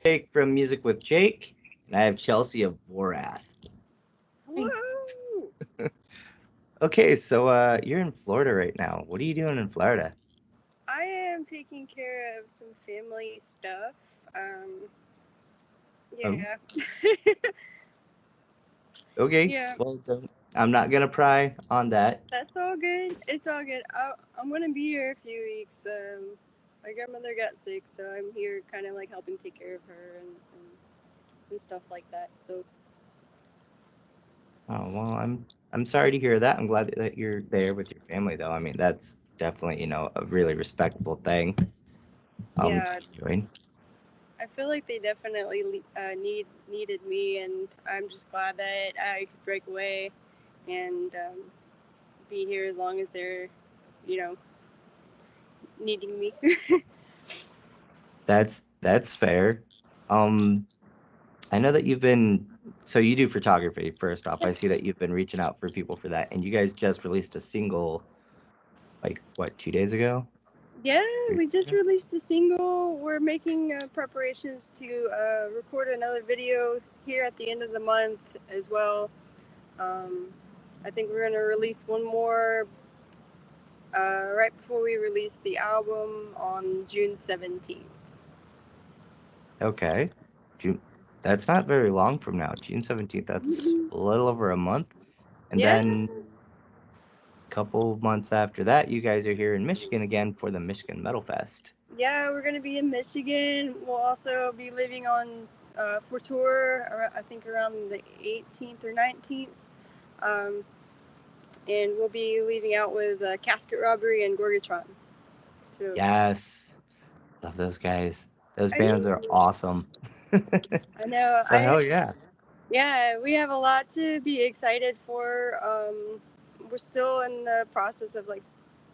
Jake from Music with Jake, and I have Chelsea of Voraath. Hello. Okay, so you're in Florida right now. What are you doing in Florida? I am taking care of some family stuff. Oh, Yeah. okay. Yeah, Well, I'm not gonna pry on that. that's all good. It's all good. I'm gonna be here a few weeks. My grandmother got sick, so I'm here kind of like helping take care of her and stuff like that. So, Oh well, I'm sorry to hear that. I'm glad that you're there with your family, though. I mean, that's definitely a really respectable thing to yeah, be doing. I feel like they definitely needed me, and I'm just glad that I could break away and be here as long as they're, you know, needing me. That's fair. Um, I know that you've been so you do photography first off. I see that you've been reaching out for people for that, and you guys just released a single like what 2 days ago, Yeah, 3 days we just ago. released a single. We're making preparations to record another video here at the end of the month as well. Um, I think we're going to release one more right before we release the album on June 17th. Okay, June. That's not very long from now. June 17th. That's Mhm. a little over a month, and Yeah, then a couple months after that, you guys are here in Michigan again for the Michigan Metal Fest. yeah, we're going to be in Michigan. We'll also be leaving on for tour, I think around the 18th or 19th. Um, and we'll be leaving out with Casket Robbery and Gorgatron. So Yes, love those guys. Those I bands are know, awesome. I know, So hell yeah. yeah, we have a lot to be excited for. We're still in the process of like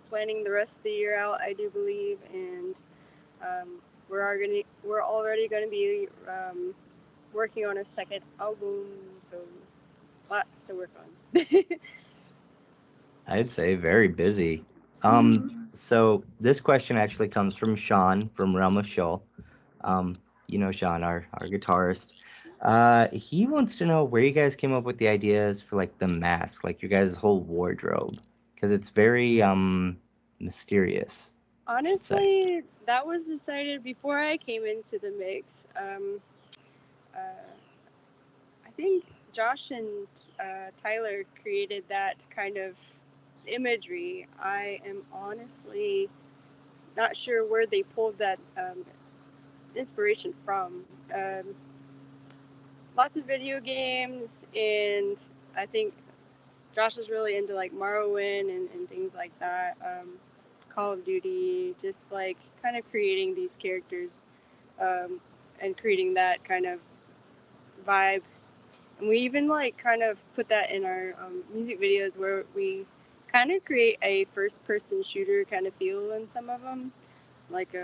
planning the rest of the year out, I do believe, and um, we're already gonna be working on a second album, so lots to work on. I'd say very busy. Mhm. So this question actually comes from Sean from Realm of Shoal. You know Sean, our guitarist. He wants to know where you guys came up with the ideas for like the mask, like your guys' whole wardrobe, because it's very mysterious, I should say. Honestly, that was decided before I came into the mix. Uh, I think Josh and Tyler created that kind of imagery. I am honestly not sure where they pulled that inspiration from. Lots of video games, and I think Josh is really into like Morrowind and things like that. Call of Duty, just like kind of creating these characters um, and creating that kind of vibe. And we even like kind of put that in our music videos where we kind of create a first person shooter kind of feel in some of them, like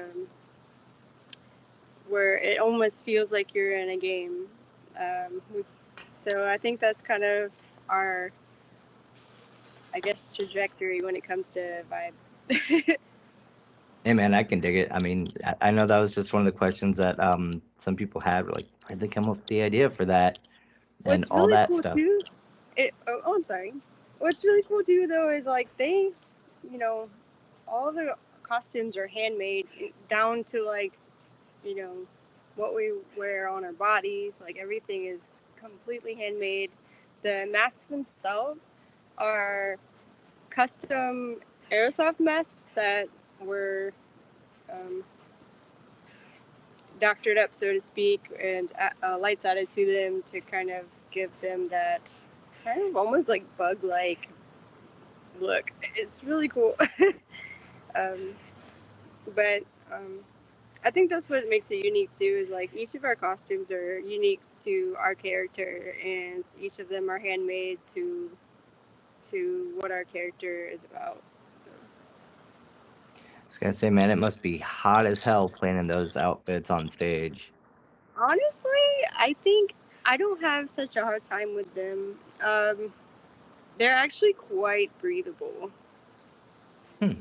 where it almost feels like you're in a game. We, so I think that's kind of our, I guess, trajectory when it comes to vibe. Hey man, I can dig it. I mean, I know that was just one of the questions that some people had, like, where'd they come up with the idea for that and What's all really that cool stuff. too, I'm sorry. What's really cool too though is like they, you know, all the costumes are handmade down to like, you know, what we wear on our bodies. Like everything is completely handmade. The masks themselves are custom airsoft masks that were um, doctored up, so to speak, and lights added to them to kind of give them that kind of almost like bug like look. It's really cool. um, but I think that's what makes it unique too. Is like each of our costumes are unique to our character, and each of them are handmade to what our character is about. So I was gonna say, man, it must be hot as hell planning those outfits on stage. honestly, I think I don't have such a hard time with them. They're actually quite breathable. Hmm.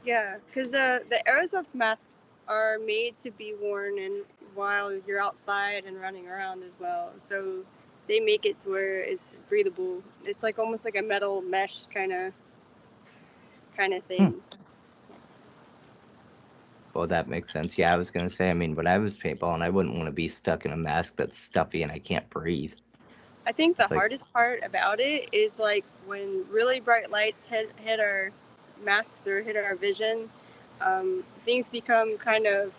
Yeah, because the aerosol masks are made to be worn in while you're outside and running around as well. So they make it to where it's breathable. It's like almost like a metal mesh kind of Hmm. thing. Well, that makes sense. Yeah, I was gonna say. I mean, when I was paintballing, I wouldn't want to be stuck in a mask that's stuffy and I can't breathe. I think the It's like, hardest part about it is like when really bright lights hit our masks or hit our vision, things become kind of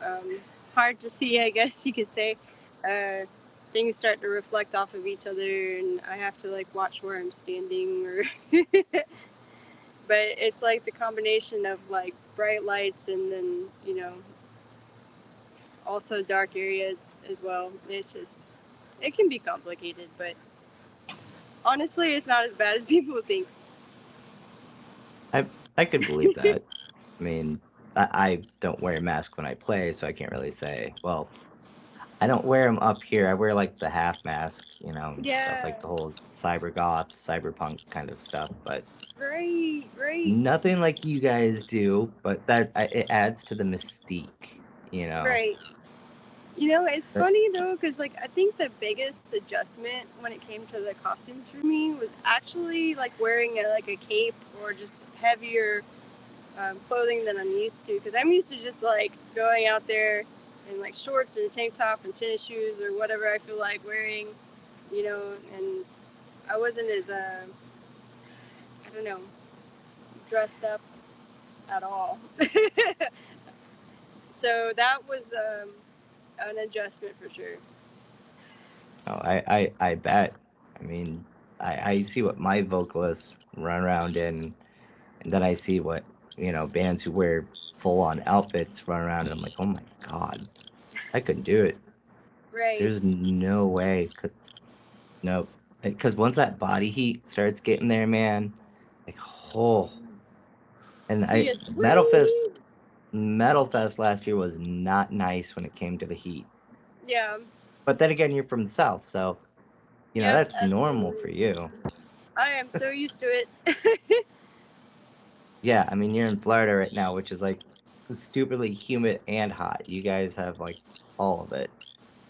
um, hard to see, I guess you could say. Uh, Things start to reflect off of each other, and I have to like watch where I'm standing. Or, but it's like the combination of like bright lights and then also dark areas as well. It's just it can be complicated, but honestly, it's not as bad as people think. I I could believe that. I mean, I don't wear a mask when I play, so I can't really say. Well, I don't wear them up here. I wear like the half mask, and stuff Yeah, like the whole cyber goth, cyberpunk kind of stuff. But right, right, nothing like you guys do. But it adds to the mystique, you know. right. It's But funny though, because like I think the biggest adjustment when it came to the costumes for me was actually like wearing like a cape or just heavier clothing than I'm used to. Because I'm used to just like going out there in like shorts and a tank top and tennis shoes or whatever I feel like wearing, and I wasn't as I don't know, dressed up at all. So that was an adjustment for sure. oh, I bet. I mean, I see what my vocalists run around in, and then I see what bands who wear full on outfits run around, and I'm like, oh my god, I couldn't do it. Right. There's no way. Nope. Because once that body heat starts getting there, man, like, oh. And Be I a Metal Fest, sweet. Metal Fest last year was not nice when it came to the heat. Yeah. But then again, you're from the South, so Yep. that's normal Absolutely. for you. I am so used to it. Yeah, I mean, you're in Florida right now, which is like stupidly humid and hot. You guys have like all of it.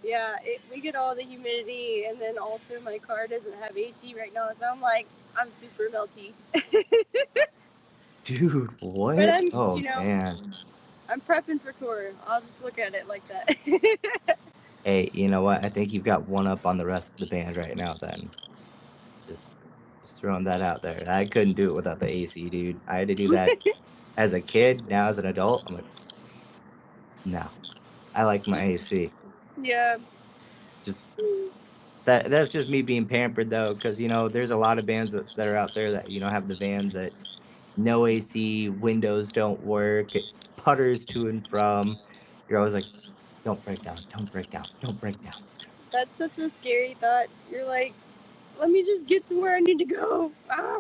Yeah. We get all the humidity, and then also my car doesn't have AC right now, so I'm like I'm super melty. Dude, But what? Oh man. I'm prepping for tour. I'll just look at it like that. Hey, you know what? I think you've got one up on the rest of the band right now then. Just just throwing that out there. I couldn't do it without the AC, dude. I had to do that as a kid. Now as an adult, I'm like, no. I like my AC. Yeah. Just that's just me being pampered though, because there's a lot of bands that are out there that have the vans that no AC, windows don't work, it putters to and from. You're always like, don't break down, don't break down, don't break down. That's such a scary thought. You're like, let me just get to where I need to go. Ah.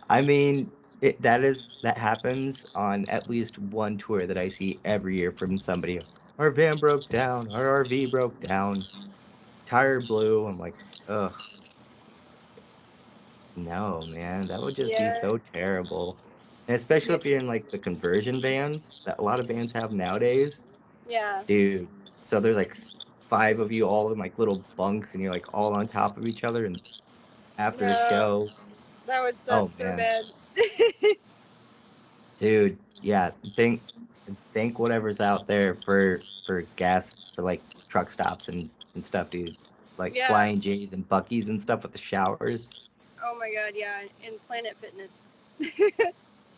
I mean, that happens on at least one tour that I see every year from somebody. Our van broke down, our RV broke down, tire blew. I'm like, ugh, no, man, that would just be Yeah. so terrible. And especially Yeah. if you're in like the conversion vans that a lot of bands have nowadays, Yeah. dude. So there's like five of you all in like little bunks, and you're like all on top of each other. And after a No, show, that would suck oh so man, bad. dude, yeah, think whatever's out there for gas for like truck stops and stuff, dude. Like Yeah. Flying J's and Bucky's and stuff with the showers. Oh my god, yeah. In Planet Fitness.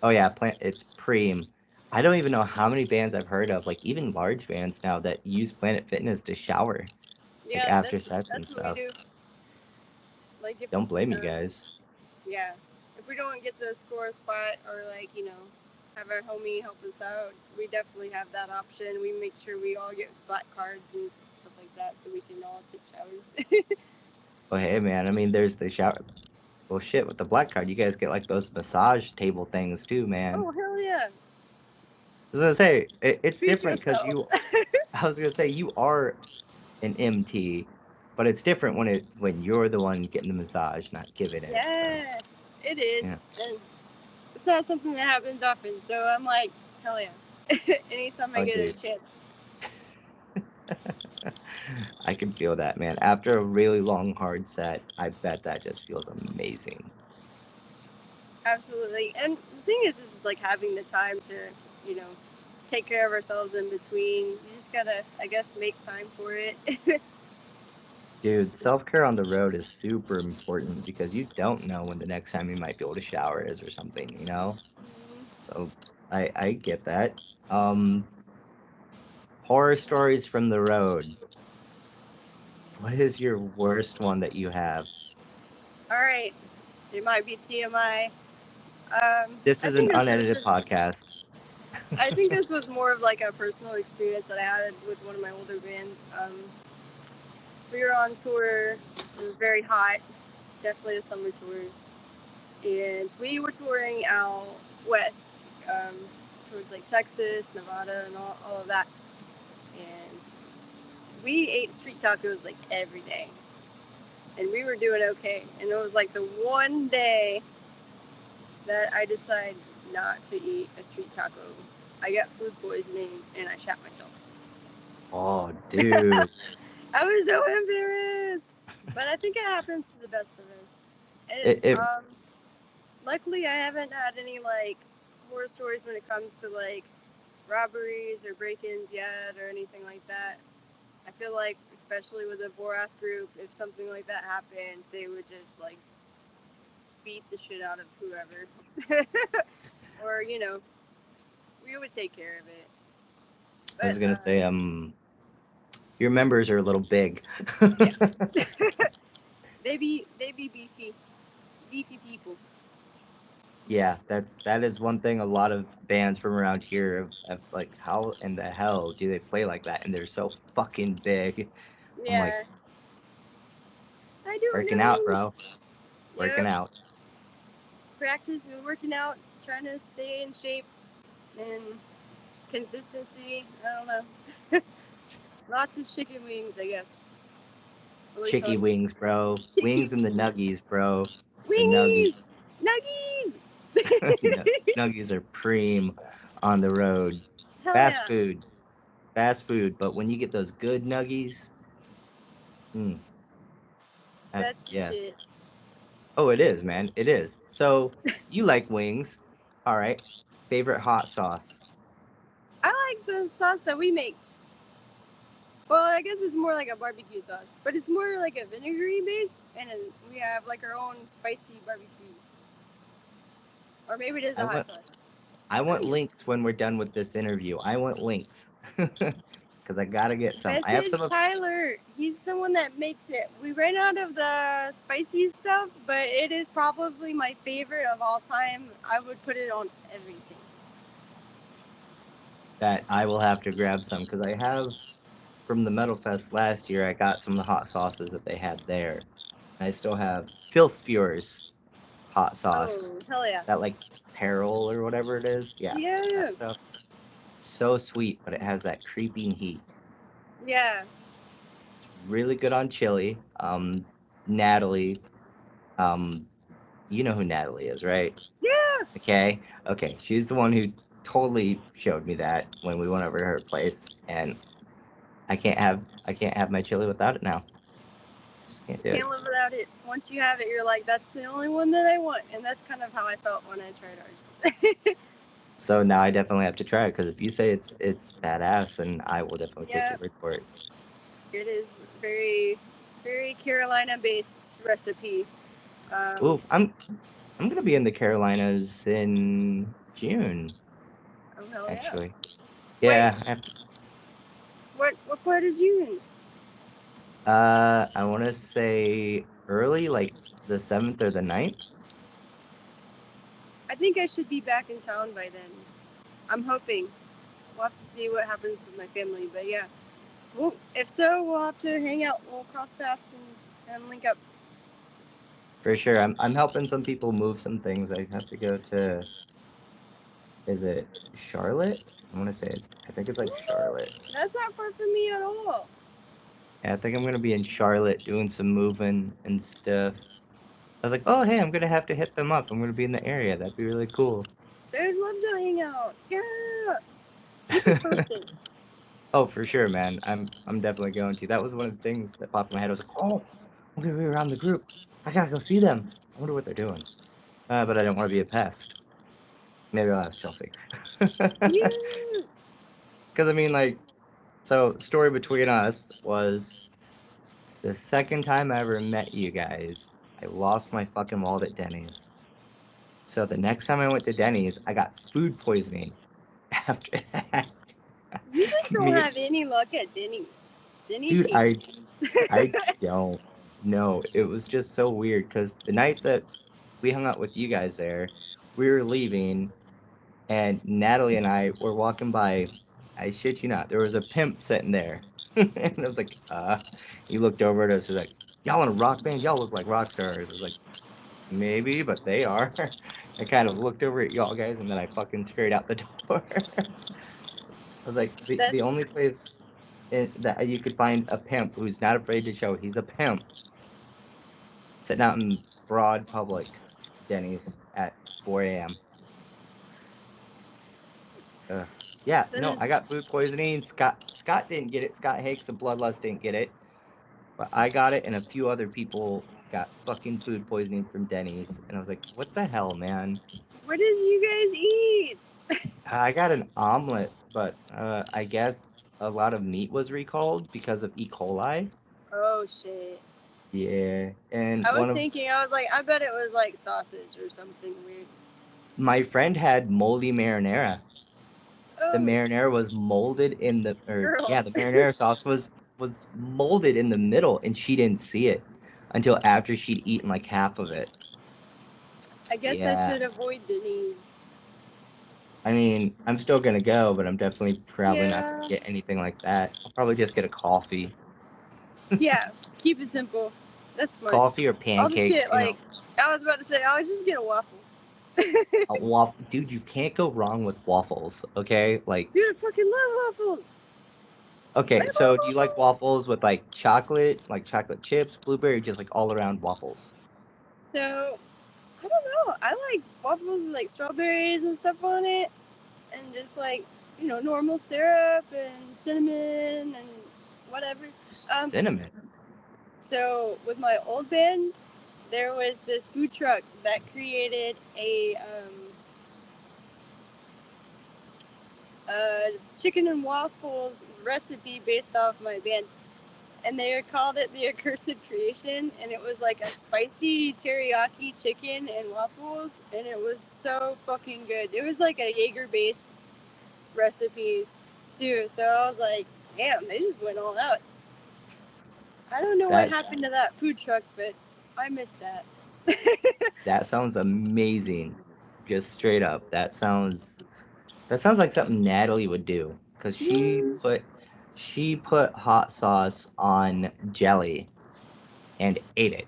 Oh yeah, it's Preem. I don't even know how many bands I've heard of, like even large bands now that use Planet Fitness to shower, like Yeah, after that's sets and that's what we stuff. do. Like if Don't blame you guys. yeah, if we don't get to score a spot or like have our homie help us out, we definitely have that option. We make sure we all get black cards and stuff like that so we can all take showers. Well, hey man, I mean, there's the shower. Well, shit, with the black card, you guys get like those massage table things too, man. Oh hell yeah! I was gonna say it's Treat different because yourself. you. I was gonna say you are an MT, but it's different when you're the one getting the massage, not giving it. So Yeah, it is, yeah. and it's not something that happens often. So I'm like, hell yeah. anytime I Oh, get dude. a chance. I can feel that, man. After a really long, hard set, I bet that just feels amazing. Absolutely. And the thing is just like having the time to, you know, take care of ourselves in between. You just gotta, I guess, make time for it. Dude, self-care on the road is super important because you don't know when the next time you might be able to shower is or something, you know? So I get that. Um, Horror stories from the road. What is your worst one that you have? All right, it might be TMI. This I is an think this was unedited just. podcast. I think this was more of like a personal experience that I had with one of my older bands. We were on tour. It was very hot, definitely a summer tour, and we were touring out west, um, towards like Texas, Nevada, and all of that. And we ate street tacos like every day, and we were doing okay. And it was like the one day that I decided not to eat a street taco. I got food poisoning and I shot myself. Oh, dude. I was so embarrassed, but I think it happens to the best of us. And It luckily, I haven't had any like horror stories when it comes to like robberies or break-ins yet or anything like that. I feel like, especially with the Voraath group, if something like that happened, they would just like beat the shit out of whoever, or we would take care of it. I was But gonna say, your members are a little big. yeah, they be beefy people. Yeah, that is one thing a lot of bands from around here have like, how in the hell do they play like that? And they're so fucking big. I'm like, Yeah, I don't working out, know. bro. Working Yep, out. practice and working out, trying to stay in shape and consistency. I don't know. Lots of chicken wings, I guess. At least Chicky on wings, bro. chicky Wings and the nuggies, bro. The wingies, nuggies. nuggies. Nuggies are preem on the road. Hell Fast yeah, food. Fast food. But when you get those good nuggies, mm, that's the yeah. shit. Oh, it is, man. It is. So you like wings. All right. Favorite hot sauce. I like the sauce that we make. Well, I guess it's more like a barbecue sauce, but it's more like a vinegary base, and then we have like our own spicy barbecue, or maybe it is I a hot want sauce. I I want think it's links when we're done with this interview. I want links. Cause I gotta get some. I have message some of Tyler. He's the one that makes it. We ran out of the spicy stuff, but it is probably my favorite of all time. I would put it on everything. that I will have to grab some because I have from the Metal Fest last year. I got some of the hot sauces that they had there. I still have Filspur's hot sauce. Oh, hell yeah. That like Peril or whatever it is. Yeah, that Yeah. stuff. So sweet, but it has that creeping heat. Yeah. It's really good on chili. Natalie, um, you know who Natalie is, right? Yeah. Okay, okay. She's the one who totally showed me that when we went over to her place, and I can't have my chili without it now. Just can't do it. Can't live without it. Once you have it, you're like, that's the only one that I want. And that's kind of how I felt when I tried ours. So now I definitely have to try it because if you say it's badass, then I will definitely take Yeah, your word for it. it is very, very Carolina based recipe. Oof, I'm gonna be in the Carolinas in June, Oh, hell yeah. actually. Wait, Yeah, what part is you in? I want to say early, like the 7th or the 9th. I think I should be back in town by then. I'm hoping. We'll have to see what happens with my family. But yeah, well, if so, we'll have to hang out. We'll cross paths and link up. For sure. I'm helping some people move some things. I have to go to, is it Charlotte? I want to say I think it's like Charlotte. That's not far from me at all. Yeah, I think I'm gonna be in Charlotte doing some moving and stuff. I was like, oh hey, I'm gonna have to hit them up. I'm gonna be in the area. That'd be really cool. I'd love to hang out. Yeah. Keep us posted. Oh, for sure, man. I'm definitely going to. That was one of the things that popped in my head. I was like, oh, I'm gonna be around the group. I gotta go see them. I wonder what they're doing. But I don't want to be a pest. Maybe I'll ask Chelsea. Yeah. Because I mean, like, so story between us was the second time I ever met you guys. I lost my fucking wallet at Denny's. So the next time I went to Denny's, I got food poisoning after that. You just don't Me, have any luck at Denny's. Denny's dude, hates I you. don't know. It was just so weird because the night that we hung out with you guys there, we were leaving, and Natalie and I were walking by. I shit you not, there was a pimp sitting there, and I was like, he looked over at us. He's like, "Y'all in a rock band? Y'all look like rock stars." I was like, "Maybe, but they are." I kind of looked over at y'all guys, and then I fucking scurried out the door. I was like, the That's only place that you could find a pimp who's not afraid to show he's a pimp sitting out in broad public, Denny's at 4 a.m. Yeah, that no, is I got food poisoning. Scott didn't get it. Scott Hakes of Bloodlust didn't get it, but I got it, and a few other people got fucking food poisoning from Denny's, and I was like, what the hell, man? what did you guys eat? I got an omelet, but I guess a lot of meat was recalled because of E. coli. Oh shit. Yeah, and I was one of thinking, I was like, I bet it was like sausage or something weird. my friend had moldy marinara. The Oh, marinara was molded in the, or girl. yeah, the marinara sauce was molded in the middle, and she didn't see it until after she'd eaten like half of it. I guess I Yeah, should avoid Denny's. I mean, I'm still gonna go, but I'm definitely probably not gonna Yeah. get anything like that. I'll probably just get a coffee, Yeah. Keep it simple. That's smart. coffee or I'll just get pancakes. like, I was about to say, I'll just get a waffle. Dude, A waffle, dude. You can't go wrong with waffles. Okay, like, I fucking love waffles. I okay. love So, do you like waffles. waffles with like chocolate chips, blueberry, just like all around waffles? So, I don't know. I like waffles with like strawberries and stuff on it, and just like normal syrup and cinnamon and whatever. Um, Cinnamon. so with my old band, there was this food truck that created a chicken and waffles recipe based off my band, and they called it the Accursed Creation, and it was like a spicy teriyaki chicken and waffles, and it was so fucking good. It was like a Jaeger based recipe too, so I was like, damn, they just went all out. I don't know what That happened to that food truck, but I missed that. that sounds amazing. Just straight up. That sounds like something Natalie would do because she put hot sauce on jelly and ate it.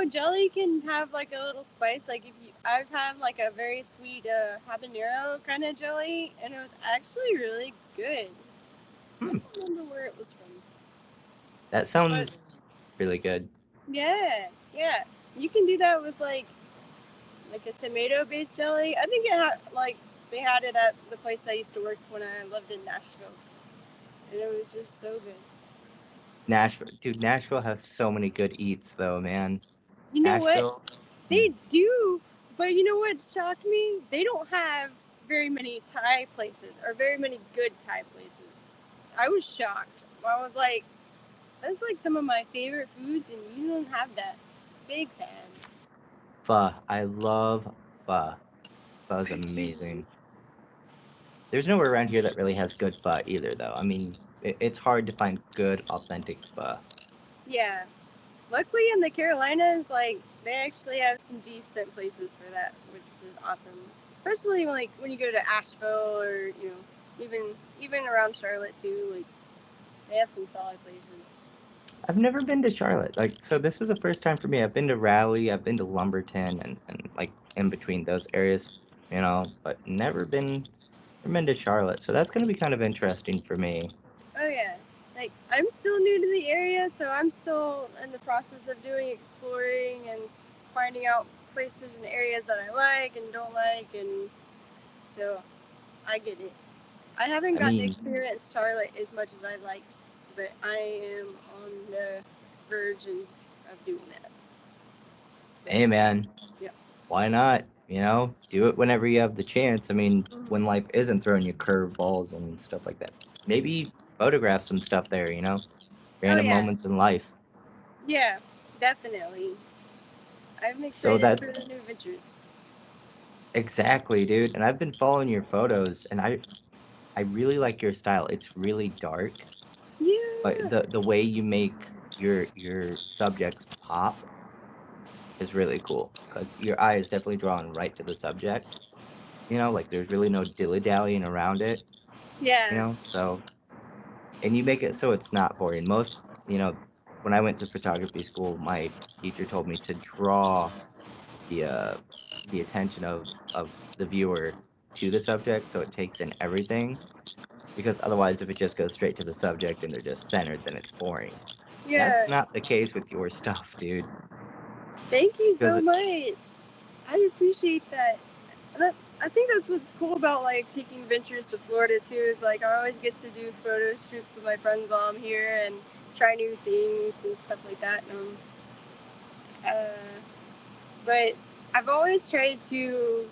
Jelly can have like a little spice. Like if you, I've had like a very sweet habanero kind of jelly, and it was actually really good. I Hmm, don't remember where it was from, that but sounds really good. yeah, yeah, you can do that with like a tomato based jelly. I think it had like they had it at the place I used to work when I lived in Nashville, and it was just so good. Nashville, dude, Nashville has so many good eats though, man. You know what? Nashville, hmm, They do, but you know what shocked me? They don't have very many Thai places or very many good Thai places. I was shocked. I was like, that's like some of my favorite foods, and you don't have that. Big sad. pho. I love pho. Pho's I do. amazing. There's nowhere around here that really has good pho either, though. I mean, it's hard to find good, authentic pho. Yeah. Luckily in the Carolinas, like they actually have some decent places for that, which is awesome. Especially like when you go to Asheville or even around Charlotte too. Like they have some solid places. I've never been to Charlotte. Like, so this was the first time for me. I've been to Raleigh, I've been to Lumberton, and like in between those areas, but never been to Charlotte. So that's gonna be kind of interesting for me. Oh yeah. Like I'm still new to the area, so I'm still in the process of doing exploring and finding out places and areas that I like and don't like, and so I get it. I haven't I gotten to mean, experience Charlotte as much as I'd like, but I am on the verge of doing that. So, hey man, yeah. why not? You know, do it whenever you have the chance. I mean, when Mhm. life isn't throwing you curveballs and stuff like that. Maybe photograph some stuff there, you know? Oh Random yeah, moments in life. yeah, definitely. I'm So excited for the that's new ventures. exactly, dude. And I've been following your photos and I really like your style. It's really dark, but Yeah, the way you make your subjects pop is really cool because your eye is definitely drawn right to the subject. You know, like there's really no dilly dallying around it. You yeah, know, so and you make it so it's not boring. Most, you know, when I went to photography school, my teacher told me to draw the uh the attention of the viewer to the subject so it takes in everything because otherwise if it just goes straight to the subject and they're just centered then it's boring. That's yeah. not the case with your stuff, dude. Thank you Because so much. I appreciate that. I think that's what's cool about like taking ventures to Florida too. Is like I always get to do photo shoots with my friends while I'm here and try new things and stuff like that. Uh, but I've always tried to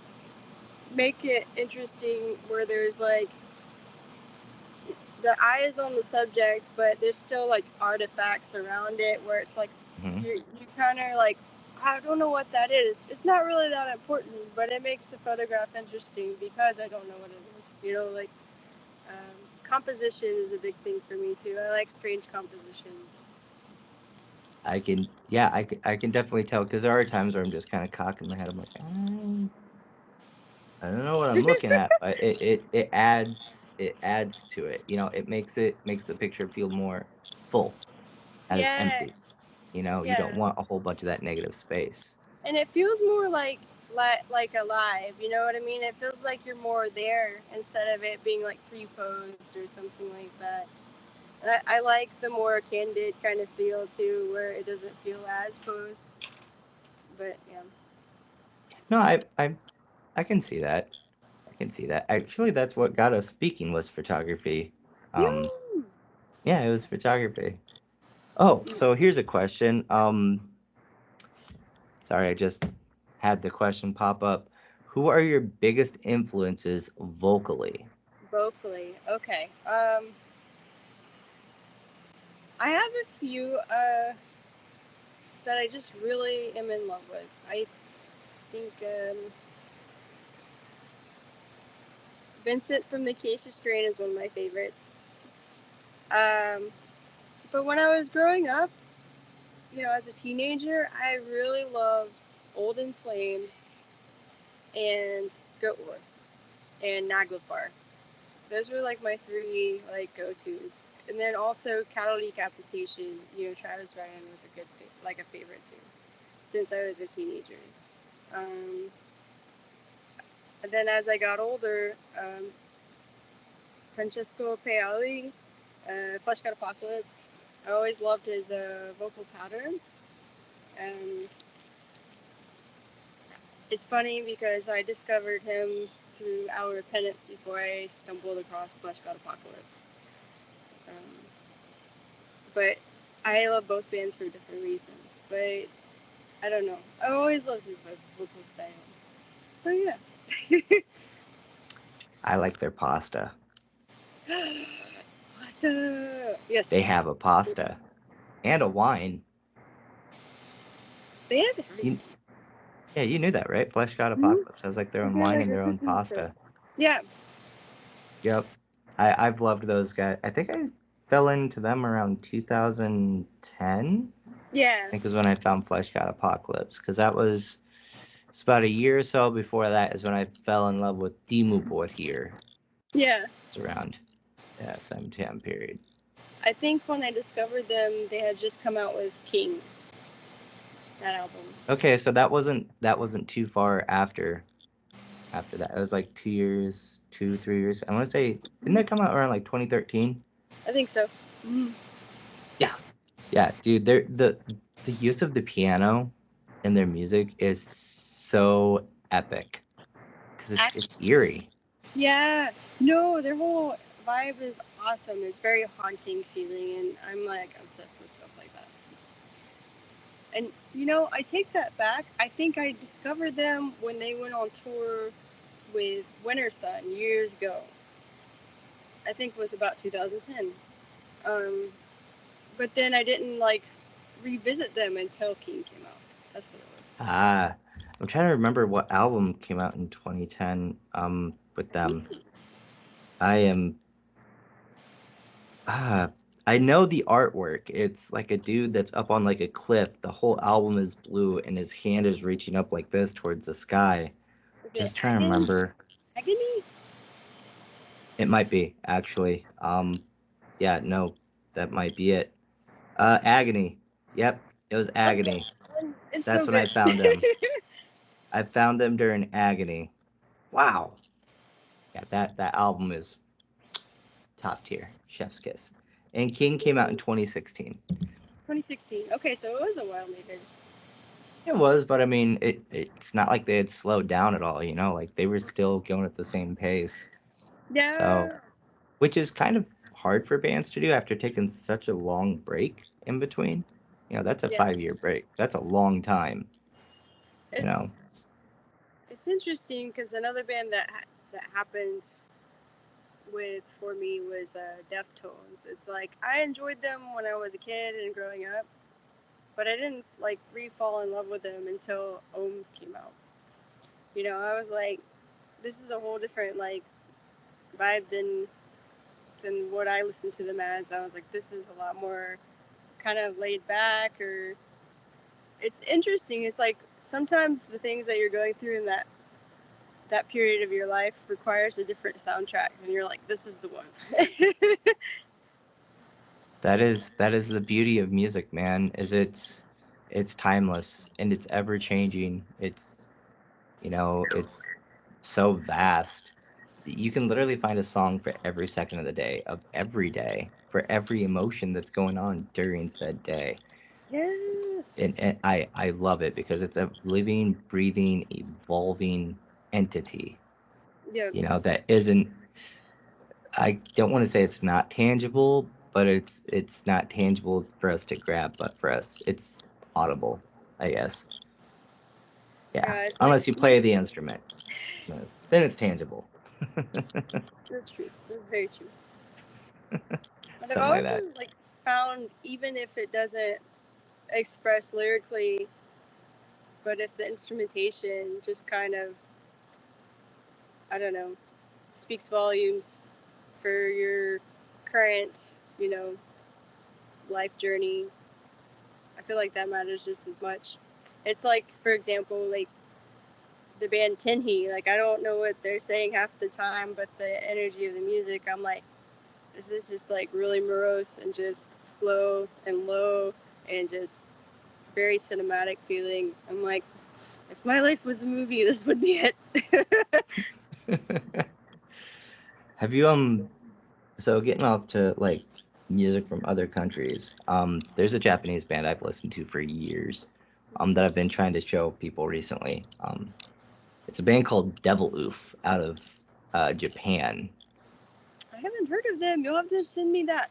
make it interesting where there's like the eye is on the subject, but there's still like artifacts around it where it's like mhm, you kind of like I don't know what that is. It's not really that important, but it makes the photograph interesting because I don't know what it is. You know, like composition is a big thing for me too. I like strange compositions. I can yeah, I can definitely tell because there are times where I'm just kind of cocking my head. I'm like, I don't know what I'm looking at, but it adds to it. You know, it makes the picture feel more full as Yeah, empty. You know, you don't yeah, want a whole bunch of that negative space. and it feels more like alive. You know what I mean? It feels like you're more there instead of it being like pre-posed or something like that. I like the more candid kind of feel too, where it doesn't feel as posed. But yeah. No, I can see that. I can see that. Actually, that's what got us speaking was photography. Um, Yeah. yeah, it was photography. Oh, so here's a question. Sorry, I just had the question pop up. Who are your biggest influences vocally? Vocally, okay. I have a few that I just really am in love with. I think Vincent from the Acacia Strain is one of my favorites. Um, but when I was growing up, you know, as a teenager, I really loved Old in Flames and Goatwood and Naglfar. Those were like my three like go tos. And then also Cattle Decapitation. You know, Travis Ryan was a good like a favorite too, since I was a teenager. Um, and then as I got older, Francesco Paoli, Flesh God Apocalypse. I always loved his vocal patterns. Um, it's funny because I discovered him through Our Repentance before I stumbled across Flesh God Apocalypse. Um, but I love both bands for different reasons. But I don't know. I've always loved his vocal style. But yeah. I like their pasta. Pasta. Yes. They have a pasta and a wine. They have You, everything. yeah, you knew that, right? Flesh God Mm-hmm. Apocalypse has like their I own feel wine like and I their own think so. pasta. Yeah. Yep. I've loved those guys. I think I fell into them around 2010. Yeah. I think is when I found Flesh God Apocalypse because that was it's about a year or so before that is when I fell in love with Demu Board here. Yeah. It's around yeah, same time period. I think when I discovered them, they had just come out with King, that album. Okay, so that wasn't too far after that. It was like 2 years, 3 years. I want to say didn't that come out around like 2013? I think so. Mm. Yeah, yeah, dude. The use of the piano in their music is so epic because it's Actually, eerie. Yeah, no, their whole vibe is awesome. It's very haunting feeling, and I'm like obsessed with stuff like that. And I take that back. I think I discovered them when they went on tour with Winter Sun years ago. I think it was about 2010. Um, but then I didn't like revisit them until King came out. That's what it was. Ah, I'm trying to remember what album came out in 2010 with I think them. I am ah I know the artwork. It's like a dude that's up on like a cliff. The whole album is blue and his hand is reaching up like this towards the sky. is it Just trying to remember. Agony? It might be actually. Yeah, no, that might be it. Agony. Yep, it was Okay, Agony. it's so That's when I good. found them. I found them during Agony. Wow. Yeah, that album is top tier, chef's kiss. And King came out in 2016. 2016. Okay, so it was a while later. It was, but I mean, it's not like they had slowed down at all, like they were still going at the same pace. Yeah. So, which is kind of hard for bands to do after taking such a long break in between. That's a Yeah. 5-year break. That's a long time, you It's know. it's interesting because another band that happened with for me was Deftones. It's like I enjoyed them when I was a kid and growing up, but I didn't like re-fall in love with them until Ohms came out. I was like, this is a whole different like vibe than what I listened to them as. I was like, this is a lot more kind of laid back, or it's interesting. It's like sometimes the things that you're going through in that period of your life requires a different soundtrack, and you're like, this is the one. That is the beauty of music, man, is it's timeless and it's ever changing. It's so vast. You can literally find a song for every second of the day, of every day, for every emotion that's going on during said day. Yes. And I love it because it's a living, breathing, evolving entity, Yeah. that isn't, I don't want to say it's not tangible, but it's not tangible for us to grab, but for us it's audible, I guess. Yeah. Yeah. It's like Unless you play the instrument. Then it's tangible. that's true. That's very true. But I've Something like always that. like found even if it doesn't express lyrically, but if the instrumentation just kind of I don't know speaks volumes for your current life journey, I feel like that matters just as much. It's like, for example, like the band Tinhi. Like I don't know what they're saying half the time, but the energy of the music, I'm like, this is just like really morose and just slow and low and just very cinematic feeling. I'm like, if my life was a movie, this would be it. Have you so getting off to like music from other countries, there's a Japanese band I've listened to for years, that I've been trying to show people recently. It's a band called Devil Oof out of Japan. I haven't heard of them. You'll have to send me that.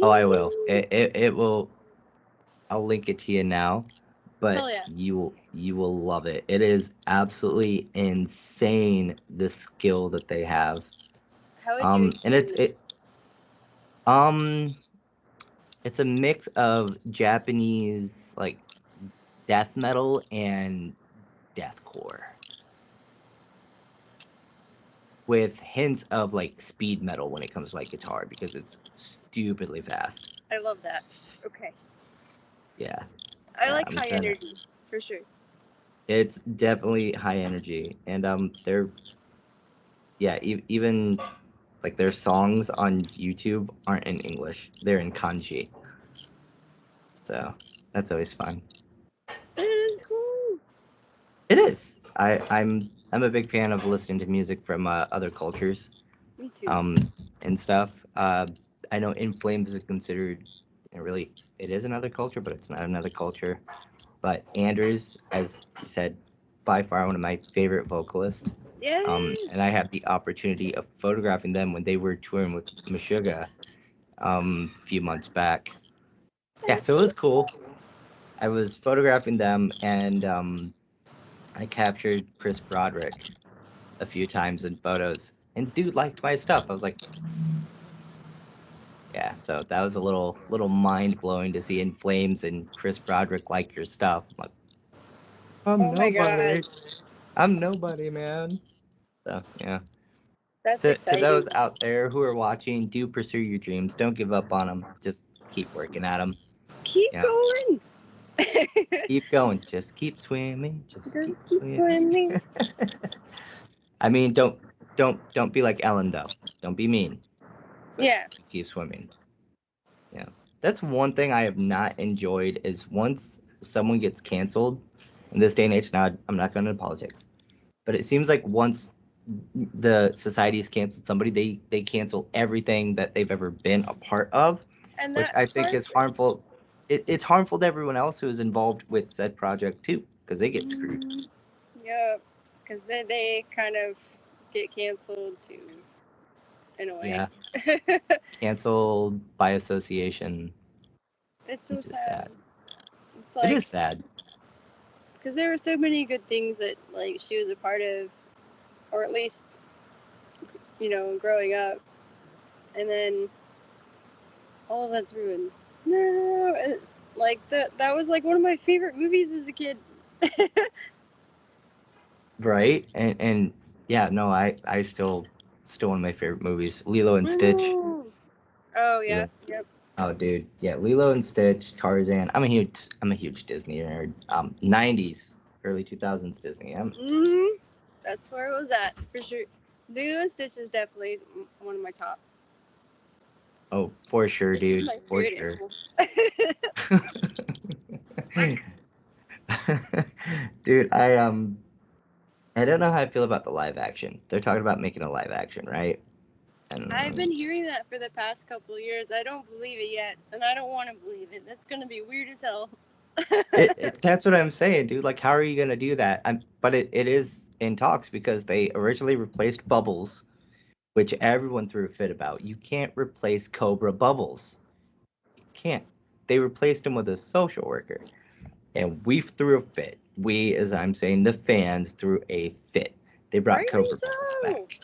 Oh, I will. See? It will. I'll link it to you now, Hell but yeah. you will love it. It is absolutely insane the skill that they have. How would you And explain this? um it's a mix of Japanese like death metal and deathcore with hints of like speed metal when it comes to like guitar because it's stupidly fast. I love that. Okay. Yeah, I yeah, like I'm high trying to. energy, for sure. It's definitely high energy, and they're yeah, even like their songs on YouTube aren't in English; they're in kanji, so that's always fun. That is cool. It is. I'm a big fan of listening to music from other cultures, Me too. um, and stuff. I know In Flames is considered, really, it is another culture, but it's not another culture. But Anders, as you said, by far one of my favorite vocalists. Yes. And I had the opportunity of photographing them when they were touring with Meshuggah a few months back. Yeah, That's so it so was cool. I was photographing them, and I captured Chris Broderick a few times in photos, and dude liked my stuff. I was like, yeah. So that was a little mind blowing to see In Flames and Chris Broderick like your stuff. I'm like, I'm Oh my god. nobody. I'm nobody, man. So yeah. That's To exciting. those out there who are watching, do pursue your dreams. Don't give up on them. Just keep working at them. Keep Yeah. going. Keep going. Just keep swimming. Just Just keep keep swimming. swimming. I mean, don't be like Ellen though. Don't be mean, but Yeah. keep swimming. Yeah. That's one thing I have not enjoyed is once someone gets canceled in this day and age. Now I'm not going to politics, but it seems like once the society's canceled somebody, they cancel everything that they've ever been a part of, And which I that's think hard is for. harmful. It's harmful to everyone else who is involved with said project too, because they get screwed. Yep. Because they kind of get canceled too, in a way. Yeah, canceled by association, It's so which is sad. sad. It's It like, is sad. because there were so many good things that like she was a part of, or at least growing up, and then all of that's ruined. No, like that was like one of my favorite movies as a kid. Right? And yeah, no, I still one of my favorite movies, Lilo and I Stitch. know. Oh yeah, Lilo. yep. Oh, dude, yeah, Lilo and Stitch, Tarzan. I'm a huge Disney nerd. 90s, early 2000s Disney. Hmm. That's where it was at for sure. Lilo and Stitch is definitely one of my top. Oh, for sure, Stitch is dude, my for spirit sure. animal. Dude, I don't know how I feel about the live action. They're talking about making a live action, right? I've And been hearing that for the past couple of years. I don't believe it yet, and I don't want to believe it. That's gonna be weird as hell. that's what I'm saying, dude. Like, how are you gonna do that? But it is in talks because they originally replaced Bubbles, which everyone threw a fit about. You can't replace Cobra Bubbles. You can't. They replaced him with a social worker, and we threw a fit. We, as I'm saying, the fans threw a fit. They brought Rightly Cobra Bubbles so. back.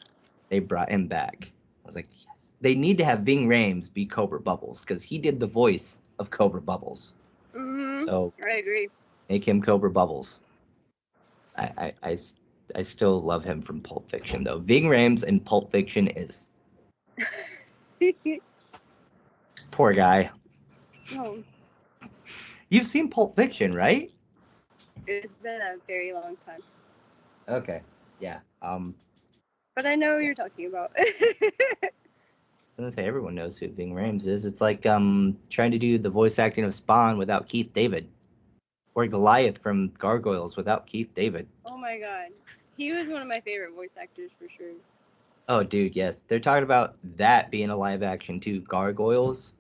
They brought him back. I was like, yes. They need to have Ving Rhames be Cobra Bubbles because he did the voice of Cobra Bubbles. Mhm. So I agree. make him Cobra Bubbles. I, I, I, I still love him from Pulp Fiction though. Ving Rhames in Pulp Fiction is poor guy. Oh, You've seen Pulp Fiction, right? it's been a very long time, Okay. Yeah. but I know what Yeah. you're talking about. I was gonna say everyone knows who Ving Rhames is. It's like trying to do the voice acting of Spawn without Keith David, or Goliath from Gargoyles without Keith David. Oh my god, he was one of my favorite voice actors for sure. Oh, dude, yes. They're talking about that being a live action too. Gargoyles.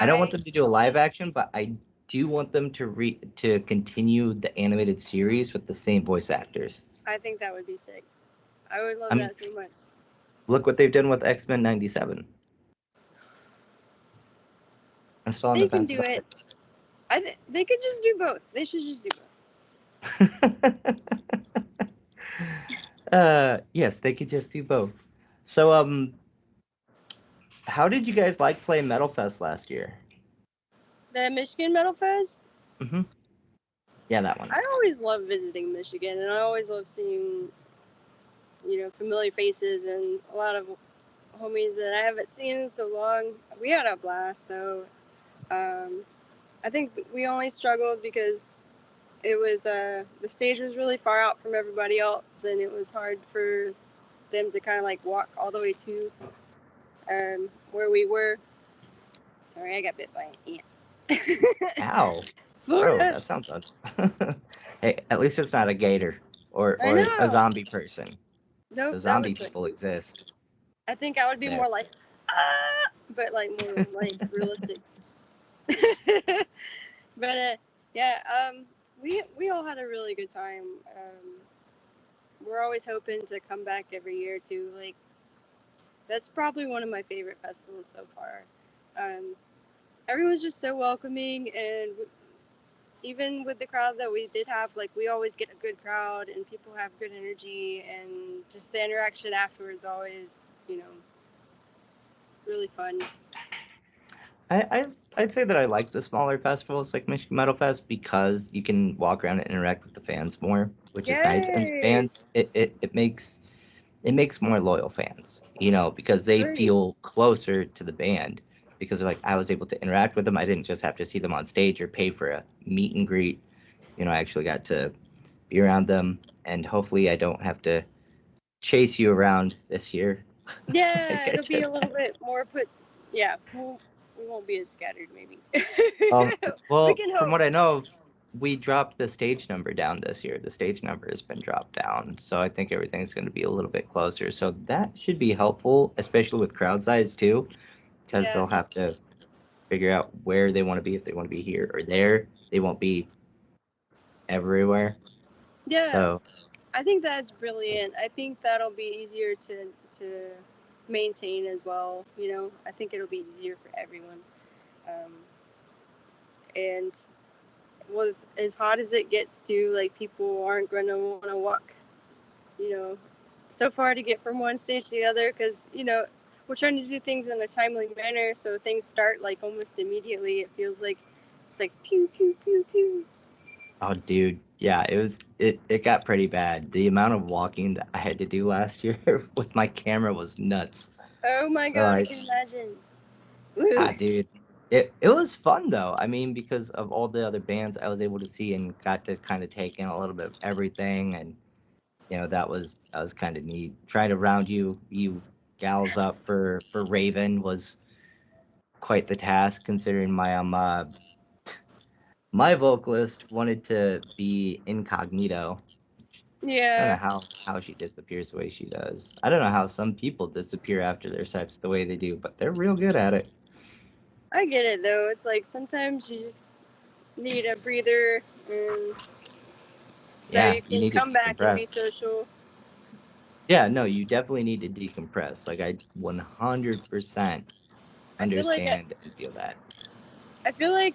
I don't want I them to do a live action, but I do want them to continue the animated series with the same voice actors. I think that would be sick. I would I love mean, that so much. look what they've done with X-Men '97. I'm still on the They can fence do about it. They could just do both. They should just do both. it. Yes, they could just do both. So, how did you guys like playing Metal Fest last year? The Michigan Metal Fest. Mm-hmm. Yeah, that one. I always love visiting Michigan, and I always love seeing familiar faces and a lot of homies that I haven't seen in so long. We had a blast though. Um, I think we only struggled because it was the stage was really far out from everybody else, and it was hard for them to kind of like walk all the way to where we were. Sorry, I got bit by an ant. Ow, bro, Florida. that sounds fun. Hey, at least it's not a gator or I a know. zombie person. Nope, The that zombie would suck. people exist. I think I would be There. more like but like more like realistic. But yeah, we all had a really good time. we're always hoping to come back every year too. Like that's probably one of my favorite festivals so far. Um, Everyone's just so welcoming, and even with the crowd that we did have, like we always get a good crowd, and people have good energy, and just the interaction afterwards always, really fun. I'd say that I like the smaller festivals like Michigan Metal Fest because you can walk around and interact with the fans more, which is nice. And the fans, Yes, it makes more loyal fans, you know, because they right. feel closer to the band because they're like I was able to interact with them. I didn't just have to see them on stage or pay for a meet and greet. You know, I actually got to be around them, and hopefully, I don't have to chase you around this year. Yeah, like I it'll be did. a little bit more put. Yeah, we won't be as scattered, maybe. Um, We well, can from hope. what I know, we dropped the stage number down this year. The stage number has been dropped down, so I think everything's going to be a little bit closer. So that should be helpful, especially with crowd size too, because Yeah, they'll have to figure out where they want to be if they want to be here or there. They won't be everywhere. yeah. So I think that's brilliant. I think that'll be easier to maintain as well. I think it'll be easier for everyone. Um, and with as hot as it gets to, like people aren't going to want to walk, you know, so far to get from one stage to the other because we're trying to do things in a timely manner, so things start like almost immediately. It feels like it's like pew pew pew pew. oh, dude, yeah, it got pretty bad. The amount of walking that I had to do last year with my camera was nuts. Oh my So god, I I, can imagine. Woo. dude, it was fun though. I mean, because of all the other bands I was able to see and got to kind of take in a little bit of everything, and you know that was kind of neat. Trying to round you gals up for Raven was quite the task, considering my vocalist wanted to be incognito. I don't know Yeah, how she disappears the way she does. I don't know how some people disappear after their sets the way they do, but they're real good at it. I get it though. It's like sometimes you just need a breather, and so Yeah, you you can need to come back and be decompress. social. Yeah, no, you definitely need to decompress. Like I 100% I feel like I, understand and feel that. I feel like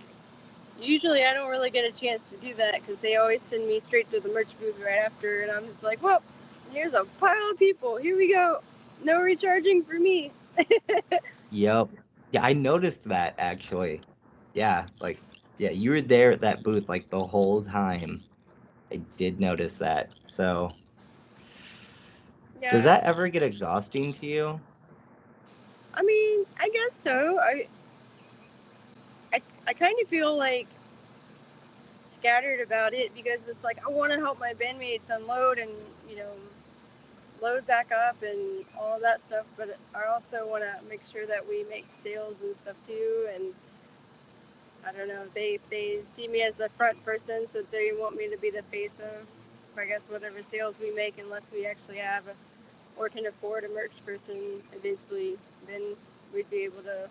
usually I don't really get a chance to do that because they always send me straight to the merch booth right after, and I'm just like, well, here's a pile of people. Here we go. No recharging for me. Yep. Yeah, I noticed that actually. Yeah, like yeah, you were there at that booth like the whole time. I did notice that. So, does Yeah, that ever get exhausting to you? I mean, I guess so. I kind of feel like scattered about it because it's like I want to help my bandmates unload and you know load back up and all of that stuff, but I also want to make sure that we make sales and stuff too. And I don't know, they see me as the front person, so they want me to be the face of, I guess, whatever sales we make, unless we actually have a, or can afford a merch person eventually. Then we'd be able to,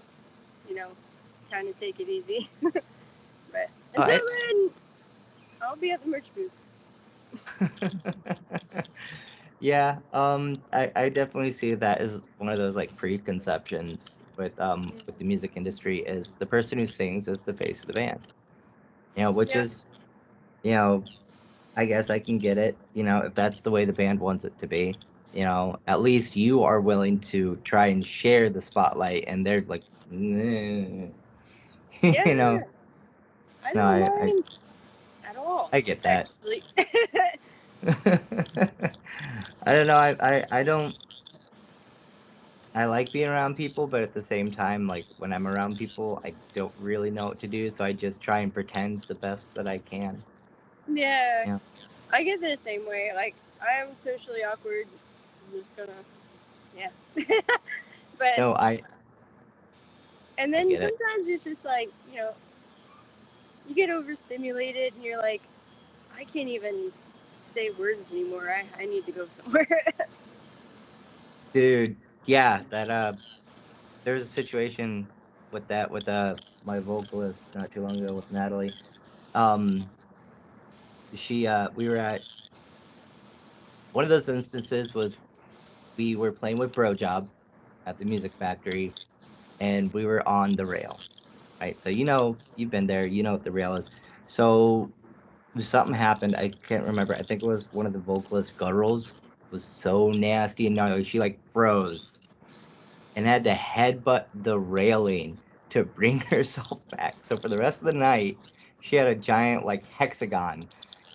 you know, kind of take it easy. But until I then, I'll be at the merch booth. Yeah, I definitely see that as one of those like preconceptions with the music industry is the person who sings is the face of the band. You know, which Yeah, is, you know, I guess I can get it, you know, if that's the way the band wants it to be. You know, at least you are willing to try and share the spotlight and they're like, "Nah." you know. yeah, I No, don't mind at all, I get that. actually. I don't know. I don't I like being around people, but at the same time, like when I'm around people, I don't really know what to do, so I just try and pretend the best that I can. Yeah, Yeah. I get the same way. Like, I am socially awkward. I'm just gonna, yeah. But, No, and I then get it. sometimes it's just like, you get overstimulated and you're like, I can't even say words anymore. I need to go somewhere. Dude, yeah, that there was a situation with that with my vocalist not too long ago with Natalie. Um she we were at One of those instances was we were playing with Bro Job at the music factory, and we were on the rail, right? So you've been there, you know what the rail is. So something happened. I can't remember. I think it was one of the vocalist gutturals was so nasty and gnarly. She like froze and had to headbutt the railing to bring herself back. So for the rest of the night, she had a giant like hexagon in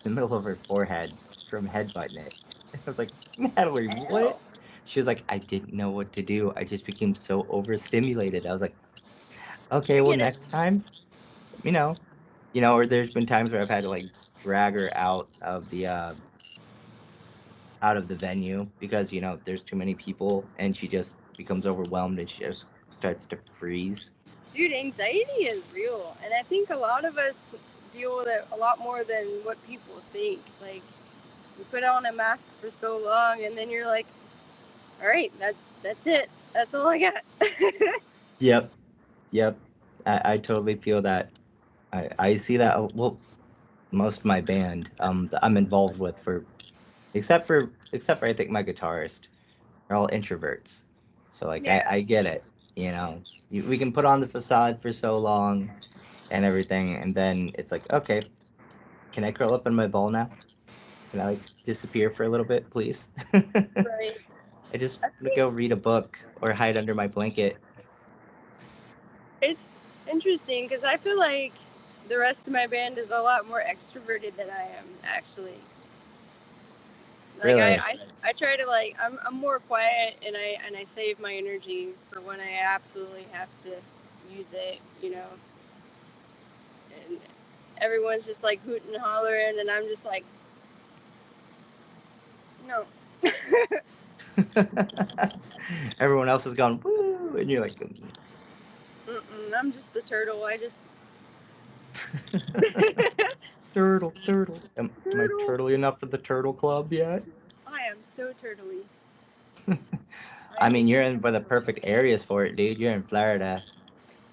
the middle of her forehead from headbutting it. I was like, Natalie, what? Ow. She was like, I didn't know what to do. I just became so overstimulated. I was like, okay, I well get it. next time, let me know. Or there's been times where I've had to like drag her out of the venue because there's too many people and she just becomes overwhelmed and she just starts to freeze. Dude, anxiety is real, and I think a lot of us deal with it a lot more than what people think. Like, you put on a mask for so long, and then you're like, all right, that's it. That's all I got. Yep, yep. I totally feel that. I see that. Well, most of my band that I'm involved with for except for I think my guitarist, they're all introverts. So like I Yeah. I get it. We can put on the facade for so long and everything, and then it's like, okay, can I curl up in my ball now? Can I like disappear for a little bit, please? Right. I just I want to think go read a book or hide under my blanket. it's interesting because I feel like the rest of my band is a lot more extroverted than I am, actually. Like Really? I try to like I'm more quiet, and I save my energy for when I absolutely have to use it, And everyone's just like hooting and hollering, and I'm just like, no. Everyone else has gone woo, and you're like, I'm just the turtle. I just turtle, turtle. Am I turtle. turtly enough for the turtle club yet? I am so turtly. I I am mean, you're so in for the turtly. perfect areas for it, dude. You're in Florida.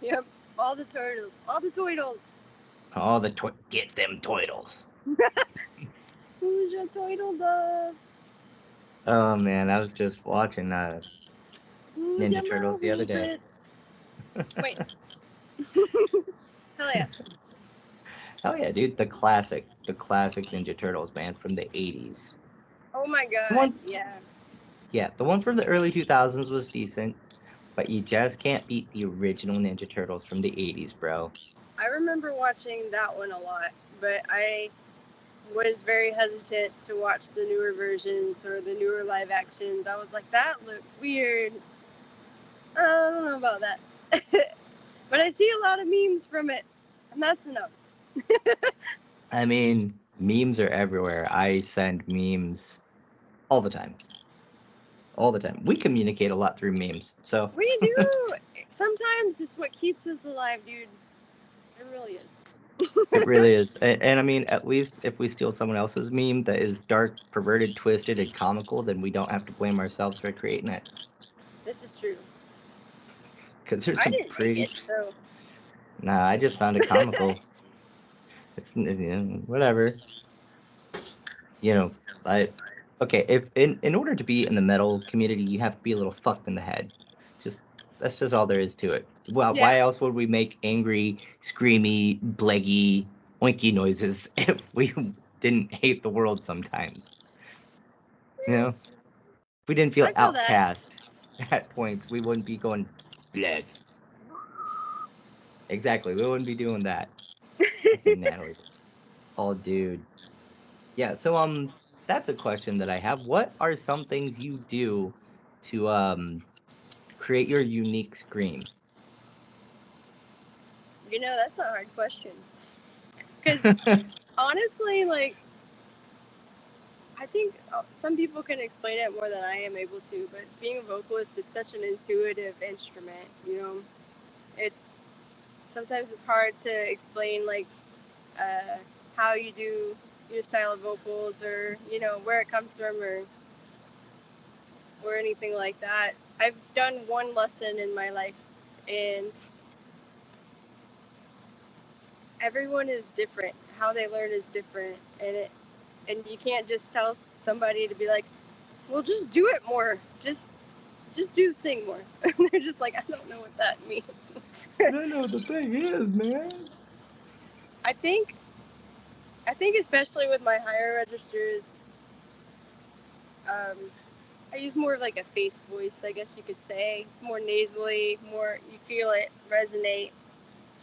Yep, all the turtles, all the turtles. All the get them turtles. Who's your turtle love? Oh man, I was just watching Who's Ninja your Turtles the other mouth day. bit? Wait, hell yeah. Hell yeah, dude! The classic Ninja Turtles, man, from the '80s. Oh my The god, one, yeah. yeah, the one from the early 2000s was decent, but you just can't beat the original Ninja Turtles from the '80s, bro. I remember watching that one a lot, but I was very hesitant to watch the newer versions or the newer live actions. I was like, that looks weird. I don't know about that. But I see a lot of memes from it, and that's enough. I mean, memes are everywhere. I send memes all the time, all the time. We communicate a lot through memes, so We do. Sometimes it's what keeps us alive, dude. It really it is. really is. And I mean, at least if we steal someone else's meme that is dark, perverted, twisted, and comical, then we don't have to blame ourselves for creating it. This is true. Because there's I some didn't make pretty. it, so. Nah, I just found it comical. It's whatever. You know, I okay. If in order to be in the metal community, you have to be a little fucked in the head. Just that's just all there is to it. Well, Yeah. why else would we make angry, screamy, bleggy, oinky noises if we didn't hate the world sometimes? If we didn't feel I feel that. outcast at points, we wouldn't be going bleg. Exactly, we wouldn't be doing that. Fucking Natalie. Oh, dude. Yeah, so that's a question that I have. What are some things you do to create your unique scream? That's a hard question. Because honestly, like, I think some people can explain it more than I am able to, but being a vocalist is such an intuitive instrument. It's sometimes it's hard to explain, like, uh, how you do your style of vocals, or, where it comes from, or anything like that. I've done one lesson in my life, and everyone is different. How they learn is different, and you can't just tell somebody to be like, well, just do it more. Just do the thing more. And they're just like, I don't know what that means. I don't know what the thing is, man. I think I think especially with my higher registers, um, I use more of like a face voice, I guess you could say. It's more nasally, more you feel it resonate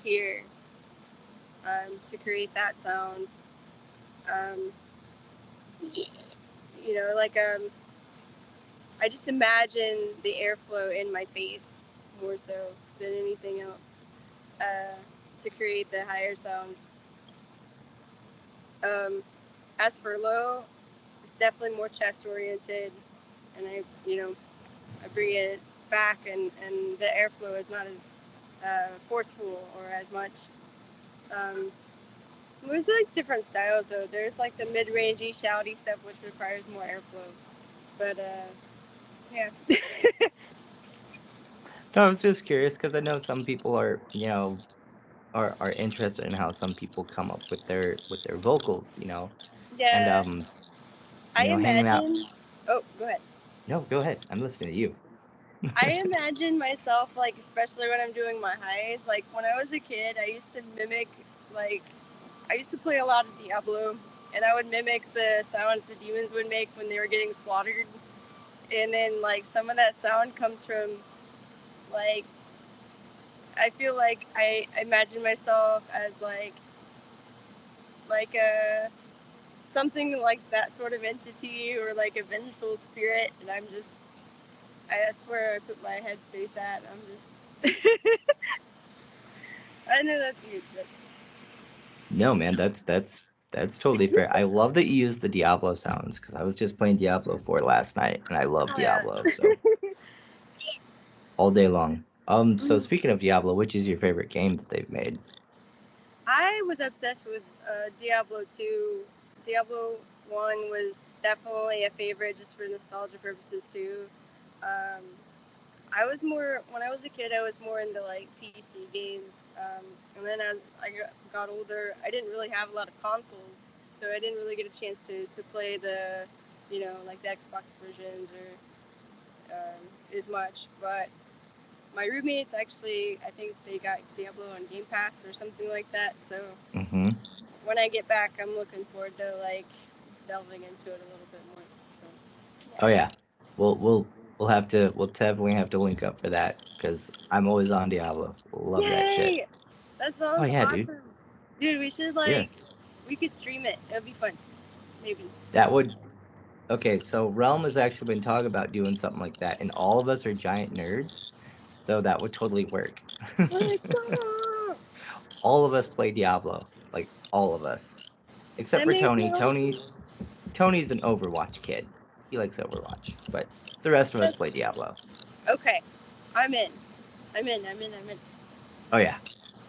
here to create that sound. Um, like I just imagine the airflow in my face more so than anything else uh, to create the higher sounds. Um, as for low, it's definitely more chest oriented, and I bring it back, and the airflow is not as forceful or as much. Um, there's like different styles though. There's like the mid-rangey, shouty stuff which requires more airflow, but yeah. No, I was just curious because I know some people are, are interested in how some people come up with their vocals, and Yeah, I hanging out. imagine. Oh, go ahead. No, go ahead. I'm listening to you. I imagine myself like, especially when I'm doing my highs. Like when I was a kid, I used to mimic, like, I used to play a lot of Diablo, and I would mimic the sounds the demons would make when they were getting slaughtered. And then like some of that sound comes from like I feel like I imagine myself as like a something like that sort of entity or like a vengeful spirit, and that's where I put my headspace at. I'm just I know that's weird, but No, man, that's totally fair. I love that you use the Diablo sounds because I was just playing Diablo 4 last night, and I love oh yeah. Diablo, so all day long. So speaking of Diablo, which is your favorite game that they've made? I was obsessed with Diablo 2. Diablo 1 was definitely a favorite just for nostalgia purposes too. Um, I was more when I was a kid. I was more into like PC games, and then as I got older, I didn't really have a lot of consoles, so I didn't really get a chance to play the, like the Xbox versions or as much. But my roommates actually, I think they got Diablo on Game Pass or something like that. So Mm-hmm. when I get back, I'm looking forward to like delving into it a little bit more. So Oh yeah, we'll definitely have to link up for that because I'm always on Diablo. Love yeah. that shit. Yay! That Oh sounds yeah, dude. awesome. Dude, we should Yeah, we could stream it. It'll be fun. Maybe. that would. Okay, so Realm has actually been talking about doing something like that, and all of us are giant nerds, so that would totally work. Let's go! All of us play Diablo, like all of us, except That for makes Tony. me awesome. Tony's an Overwatch kid. He likes Overwatch, but the rest of us That's play Diablo. okay. I'm in. I'm Oh yeah,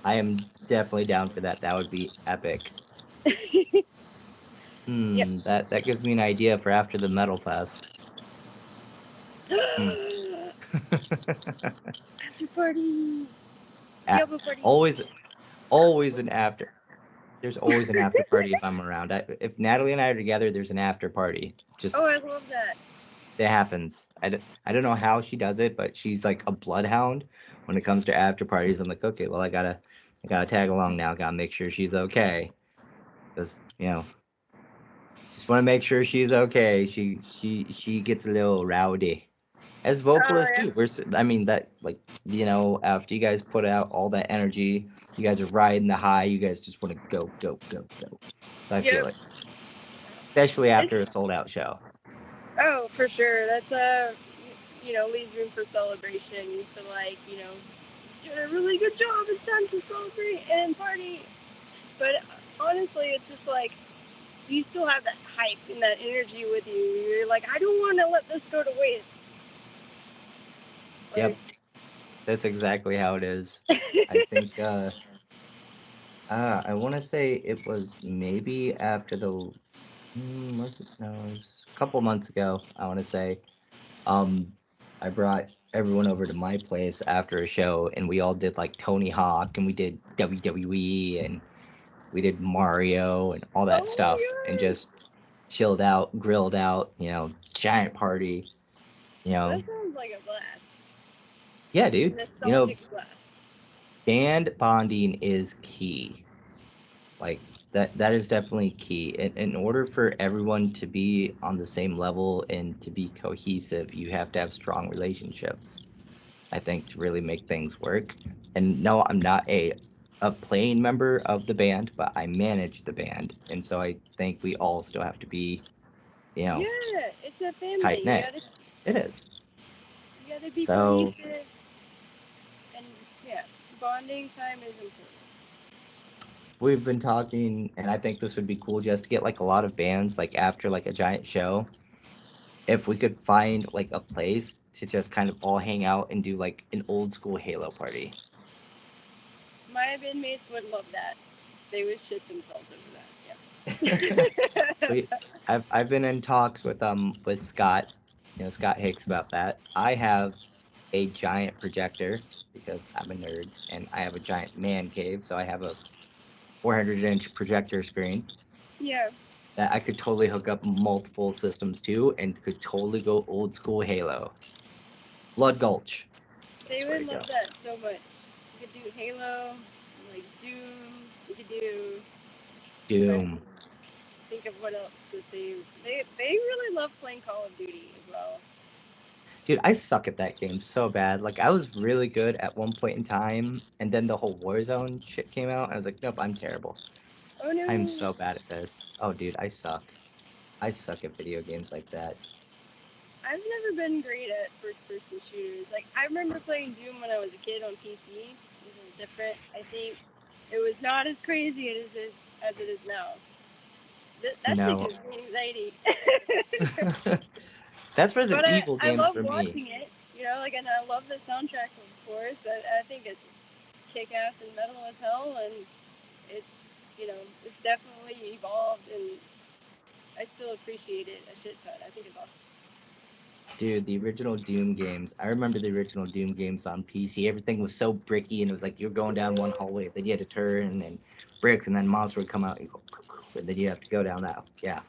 I am definitely down for that. That would be epic. in. Yep. That gives me an idea for after the Metal Fest. Hmm. After party. A- Diablo party. always, always an after. There's always an after party if I'm around. If Natalie and I are together, there's an after party. Just Oh, I love that. it happens. I don't know how she does it, but she's like a bloodhound when it comes to after parties. I'm like, okay, well, I gotta tag along now. Gotta make sure she's okay, because just want to make sure she's okay. She gets a little rowdy. As Oh vocalists yeah. too. I mean that like after you guys put out all that energy, you guys are riding the high. You guys just want to go go go go. So I feel Yep. it, especially after a It's sold out show. oh for sure. That's leaves room for celebration. You feel like did a really good job. It's time to celebrate and party. But honestly, it's just like you still have that hype and that energy with you. You're like, I don't want to let this go to waste. Like, Yep, that's exactly how it is. I think I want to say it was maybe after was it no it was a couple months ago. I want to say um I brought everyone over to my place after a show and we all did like Tony Hawk and we did WWE and we did Mario and all that oh stuff and my god, just chilled out, grilled out, giant party, you know. That sounds like a blast. Yeah, A dude. nostalgic blast. Band bonding is key. Like that is definitely key. In order for everyone to be on the same level and to be cohesive, you have to have strong relationships. I think to really make things work. And no, I'm not a playing member of the band, but I manage the band, and so I think we all still have to be, you know, Yeah, it's a tight family. knit. It is. You gotta be So cohesive, and yeah, bonding time is important. we've been talking, and I think this would be cool just to get like a lot of bands like after like a giant show. If we could find like a place to just kind of all hang out and do like an old school Halo party. My bandmates would love that. They would shit themselves over that. Yeah. we I've been in talks with Scott, Scott Hicks about that. I have a giant projector because I'm a nerd, and I have a giant man cave, so I have a 400-inch projector screen Yeah, that I could totally hook up multiple systems to and could totally go old school Halo. Blood Gulch. I they swear would to love God. that so much. You could do Halo, like Doom. You could do. Trying to Doom. think of what else that they really love playing Call of Duty as well. Dude, I suck at that game so bad. Like I was really good at one point in time, and then the whole Warzone shit came out. And I was like, nope, I'm terrible. Oh I'm no, so bad at this. Oh, dude, I suck. I suck at video games like that. I've never been great at first-person shooters. Like I remember playing Doom when I was a kid on PC. It was a little different. I think it was not as crazy as it is now. That shit No. gives me anxiety. That's But Resident Evil I games love for me. watching it. And I love the soundtrack, of course. I think it's kick ass and metal as hell, and it's it's definitely evolved, and I still appreciate it a shit ton. I think it's awesome. Dude, the original Doom games. I remember the original Doom games on PC. Everything was so bricky, and it was like you're going down one hallway, then you had to turn, and bricks, and then monster would come out, and, and then you have to go down that. Yeah,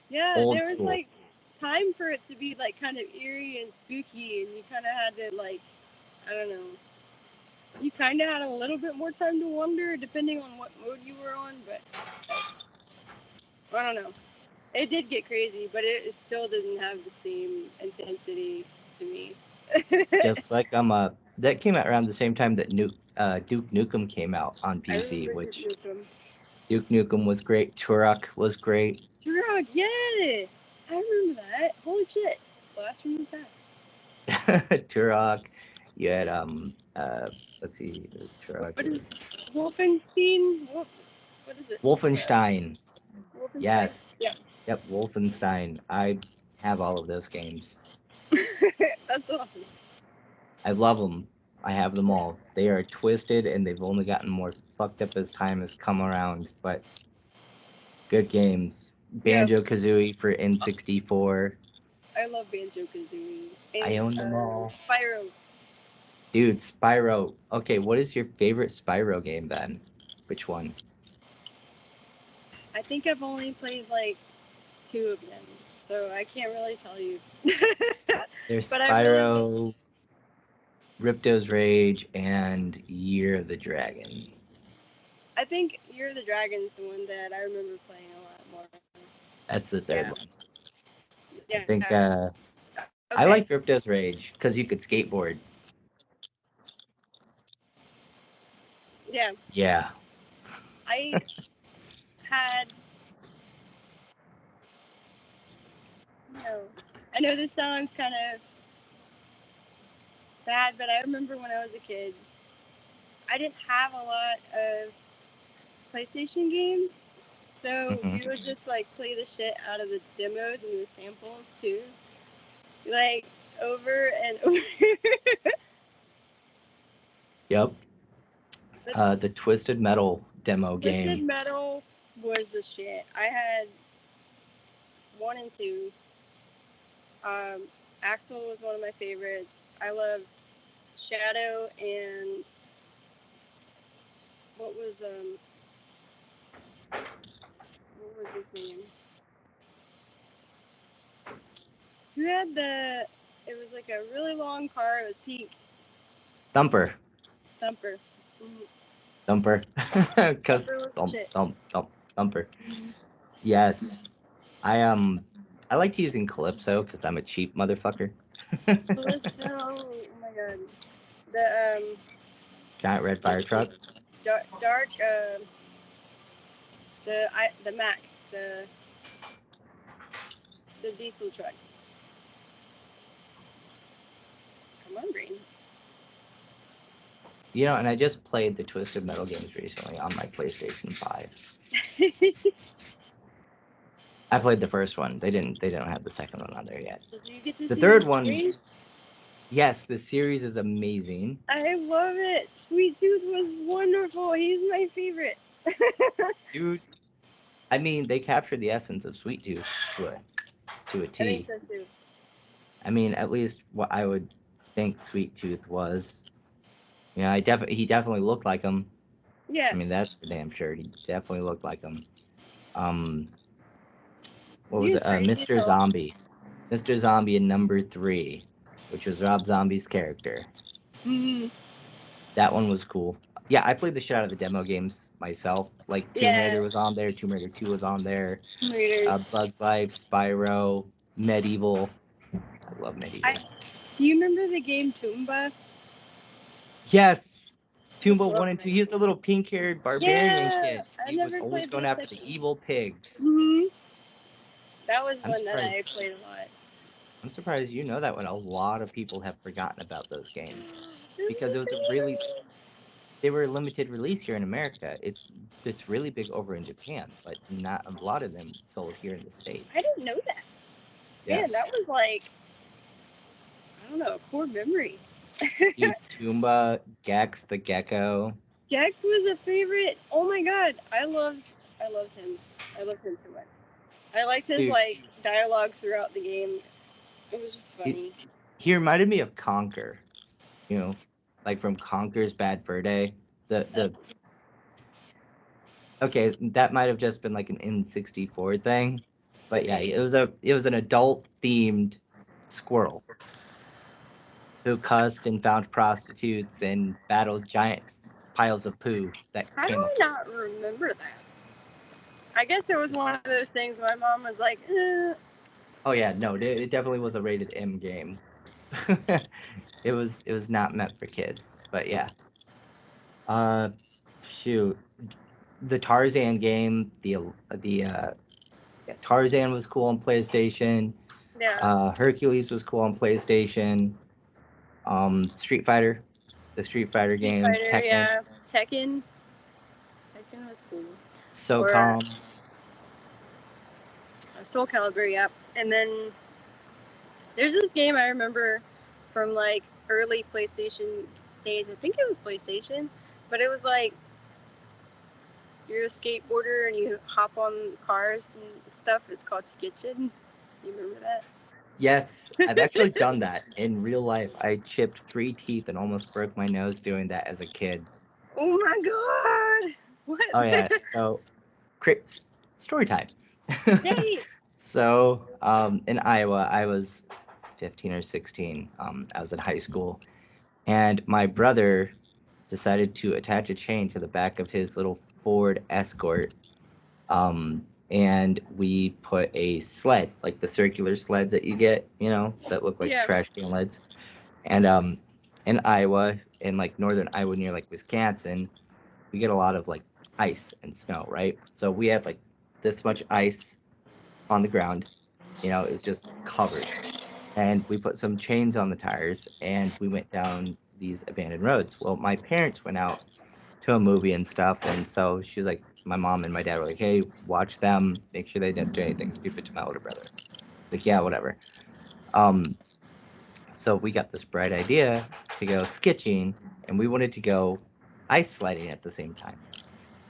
Yeah, old there was school. like time for it to be like kind of eerie and spooky, and you kind of had to like, I don't know, you kind of had a little bit more time to wonder depending on what mode you were on, but I don't know. It did get crazy, but it still didn't have the same intensity to me. Just like that came out around the same time that Duke Nukem came out on I PC, remember Duke which Nukem. Duke Nukem was great. Turok was great. Drug, yeah, I remember that. Holy shit, blast from the past. Turok. You had let's see, it was Turok. What It is was Wolfenstein? What is it? Wolfenstein. Wolfenstein. Yes. Yeah, Yep, Wolfenstein. I have all of those games. that's awesome. I love them. I have them all. They are twisted, and they've only gotten more fucked up as time has come around. But good games. Yeah, Banjo Kazooie for N64. I love Banjo Kazooie I and own them all. Spyro. Dude, Spyro. Okay, what is your favorite Spyro game then? Which one? I think I've only played like two of them, so I can't really tell you. There's But I really love. Spyro, Ripto's Rage, and Year of the Dragon. I think You're the Dragon's the one that I remember playing a lot more. That's the Yeah, third one. I yeah. think Okay. I like Ripto's Rage because you could skateboard. Yeah, Yeah. I had no. I know this sounds kind of bad, but I remember when I was a kid, I didn't have a lot of PlayStation games, so Hmm. we would just like play the shit out of the demos and the samples too, like over and over. Yep. But The Twisted Metal demo Twisted game. Metal was the shit. I had one and two. Um, Axel was one of my favorites. I loved Shadow and what was what was his name? Who had the? It was like a really long car. It was pink. Thumper. Thumper. Mm, Thumper. Cause Thumper was thump shit. thump thump thumper. Mhm. Yes. I I liked using Calypso because I'm a cheap motherfucker. Calypso. Oh my god. The Giant red fire truck. dark the Mac the diesel truck. Come on, brain. And I just played the Twisted Metal games recently on my PlayStation 5. Did I played the first one. They don't have the second one on there yet. you get to The see the third one, series? yes, the series is amazing. I love it. Sweet Tooth was wonderful. He's my favorite. Dude, I mean, they captured the essence of Sweet Tooth to a I think T. so too. I mean, at least what I would think Sweet Tooth was. He definitely looked like him. Yeah. I mean, that's for damn sure. He definitely looked like him. Um, what He was was it? crazy as Mr. hell. Zombie. Mr. Zombie in number 3, which was Rob Zombie's character. Mm, That one was cool. Yeah, I played the shit out of the demo games myself. Like Tomb yeah. Raider was on there, Tomb Raider 2 was on there, Raiders. Bugs Life, Spyro, Medieval. I love I. Medieval. Do you remember the game Toomba? Yes! I Toomba love 1 and 2. that He was the game. little pink-haired barbarian Yeah. kid. I He was never always played going the after the second one. evil pigs. Hmm. That was I'm one that I surprised. played a lot. I'm surprised you know that when a lot of people have forgotten about those games They're because my it was a really favorite. they were a limited release here in America. It's really big over in Japan, but not a lot of them sold here in the I States. didn't know that. Man, that Yes. was like I don't know, a core memory. Dude, Toomba, Gex the Gecko. Gex was a favorite. Oh my god, I loved him. I loved him so much. I liked his Dude, like dialogue throughout the game. It was just he, funny. he reminded me of Conker, you know, like from Conker's Bad Fur Day. The Okay, that might have just been like an N64 thing, but yeah, Okay. it was an adult themed squirrel who cussed and found prostitutes and battled giant piles of poo that How do came I up. not remember that? I guess it was one of those things my mom was like, Oh yeah, no, it definitely was a rated M game. It was not meant for kids, but yeah. Uh, shoot, the Tarzan game, the yeah, Tarzan was cool on PlayStation. yeah, Hercules was cool on PlayStation. Street Fighter, the Street Fighter Street games, Fighter, Tekken, yeah, Tekken. Tekken was cool. Or SOCOM. Soul Calibur, yep. And then there's this game I remember from like early PlayStation days. I think it was PlayStation, but it was like you're a skateboarder and you hop on cars and stuff. It's called Skitchin. You remember that? Yes, I've actually done that in real life. I chipped 3 teeth and almost broke my nose doing that as a kid. Oh my god! Oh What? yeah, so story time. Yay! So, in Iowa, I was 15 or 16. I was in high school, and my brother decided to attach a chain to the back of his little Ford Escort. And we put a sled, like the circular sleds that you get, that look like Yeah. trash can lids. And in Iowa, in like northern Iowa near like Wisconsin, we get a lot of like ice and snow, right? So we had like this much ice on the ground, it's just covered. And we put some chains on the tires and we went down these abandoned roads. Well, my parents went out to a movie and stuff, and so she was like, my mom and my dad were like, hey, watch them, make sure they didn't do anything stupid to my older brother. Like, yeah, whatever. Um, so we got this bright idea to go sketching, and we wanted to go ice sledding at the same time.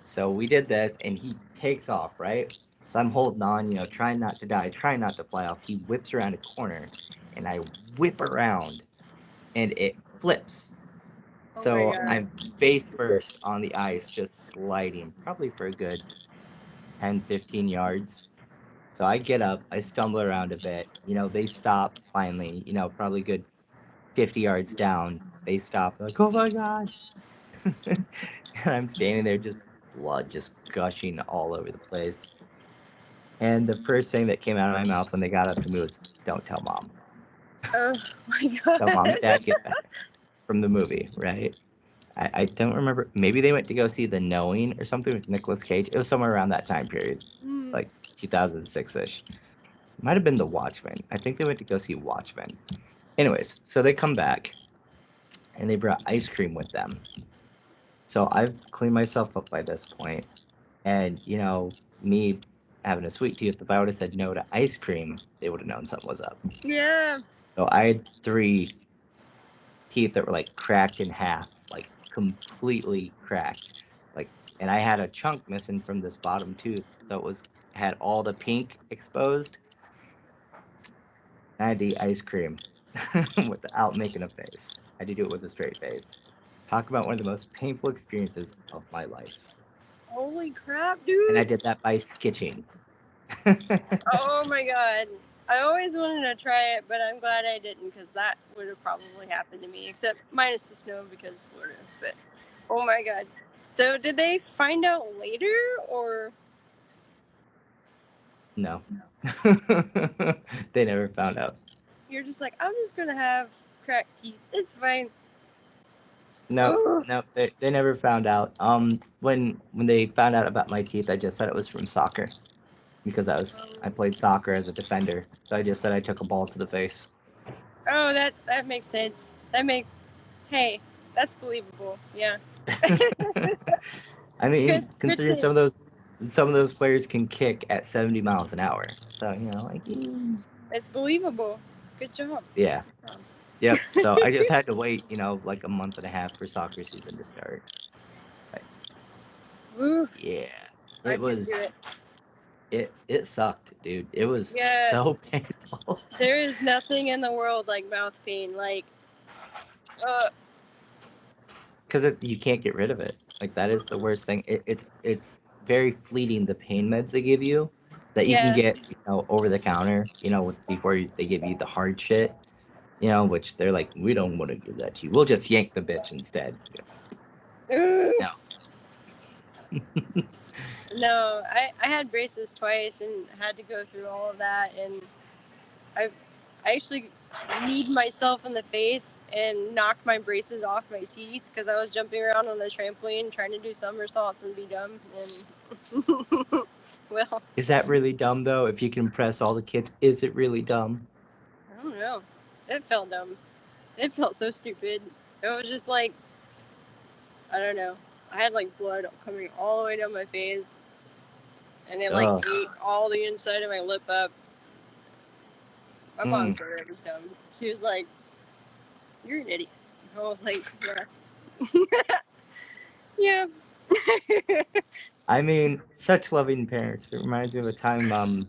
So we did this, and he takes off, right? So I'm holding on, trying not to die, trying not to fly off. He whips around a corner, and I whip around, and it flips. Oh my So god. I'm face first on the ice, just sliding, probably for a good 10, 15 yards. So I get up, I stumble around a bit. They stop finally. Probably good 50 yards down. They stop. Like, oh my god! And I'm standing there, just blood just gushing all over the place. And the first thing that came out of my mouth when they got up to me was, "Don't tell mom." Oh my So mom and god. dad get back from the movie, right? I don't remember. Maybe they went to go see The Knowing or something with Nicolas Cage. It was somewhere around that time period, Hmm. like 2006 ish. Might have been The Watchmen. I think they went to go see Watchmen. Anyways, so they come back and they brought ice cream with them. So I've cleaned myself up by this point, and me having a sweet tooth, if I would have said no to ice cream, they would have known something was up. Yeah. So I had three teeth that were like cracked in half, like completely cracked. Like, and I had a chunk missing from this bottom tooth, so it was had all the pink exposed. I had to eat ice cream without making a face. I had to do it with a straight face. Talk about one of the most painful experiences of my life. Holy crap, And I dude. did that by skitching. Oh my god. I always wanted to try it, but I'm glad I didn't because that would have probably happened to me, except minus the snow because Florida. But oh my god. So did they find out later or No. They never found out. you're just like, I'm just gonna have cracked teeth. It's fine. No, Oh, no, they never found out. When they found out about my teeth, I just said it was from soccer because I played soccer as a defender. So I just said I took a ball to the face. oh, that makes sense. That makes hey, that's believable. Yeah. I Good mean, good considering take. some of those players can kick at 70 miles an hour. So, like, It's believable. Good job. yeah. Good job. Yep. So I just had to wait, like a month and a half for soccer season to start. But Woo, yeah, I it can do was it. it sucked, dude. It was Yeah, so painful. there is nothing in the world like mouth pain. Like, uh, Because you can't get rid of it. Like that is the worst thing. It's very fleeting, the pain meds they give you that you can yeah. get over the counter, before they give you the hard shit, which they're like, we don't want to give that to you, we'll just yank the bitch instead. Ooh. No. No, I had braces twice and had to go through all of that, and I I actually kneed myself in the face and knocked my braces off my teeth because I was jumping around on the trampoline trying to do somersaults and be dumb. And well, Is that really dumb though? If you can impress all the kids, is it really dumb? I don't know. It felt dumb. It felt so stupid. It was just like I don't know. I had like blood coming all the way down my face, and it like Oh. ate all the inside of my lip up. My mom Mm. said it was dumb. She was like, "You're an idiot." I was like, "Yeah, yeah." I mean, such loving parents. It reminds me of a time.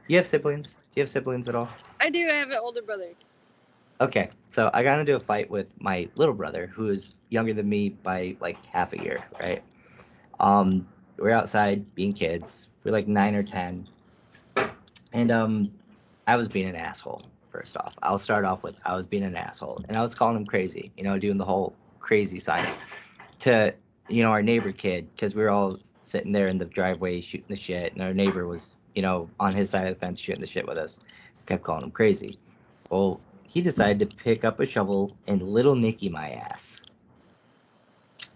You have siblings? Do you have siblings at all? I do have an older brother. Okay, so I got into a fight with my little brother, who is younger than me by like half a year, right? We're outside being kids. We're like 9 or 10, and I was being an asshole. First off, I'll start off with I was being an asshole, and I was calling him crazy. Doing the whole crazy sign to our neighbor kid, because we were all sitting there in the driveway shooting the shit, and our neighbor was on his side of the fence shooting the shit with us. Kept calling him crazy. Well, he decided to pick up a shovel and little Nicky my ass.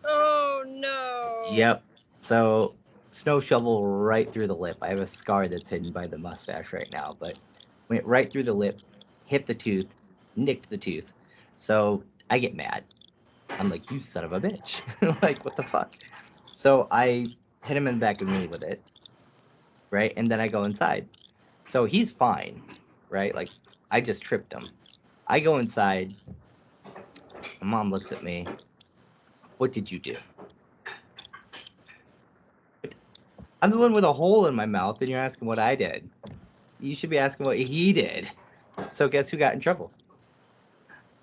Oh no. Yep. So snow shovel right through the lip. I have a scar that's hidden by the mustache right now, but went right through the lip, hit the tooth, nicked the tooth. So I get mad. I'm like, you son of a bitch. Like, what the fuck? So I hit him in the back of the knee with it, right? And then I go inside. So he's fine, right? Like, I just tripped him. I go inside. My mom looks at me. What did you do? I'm the one with a hole in my mouth, and you're asking what I did. You should be asking what he did. So guess who got in trouble?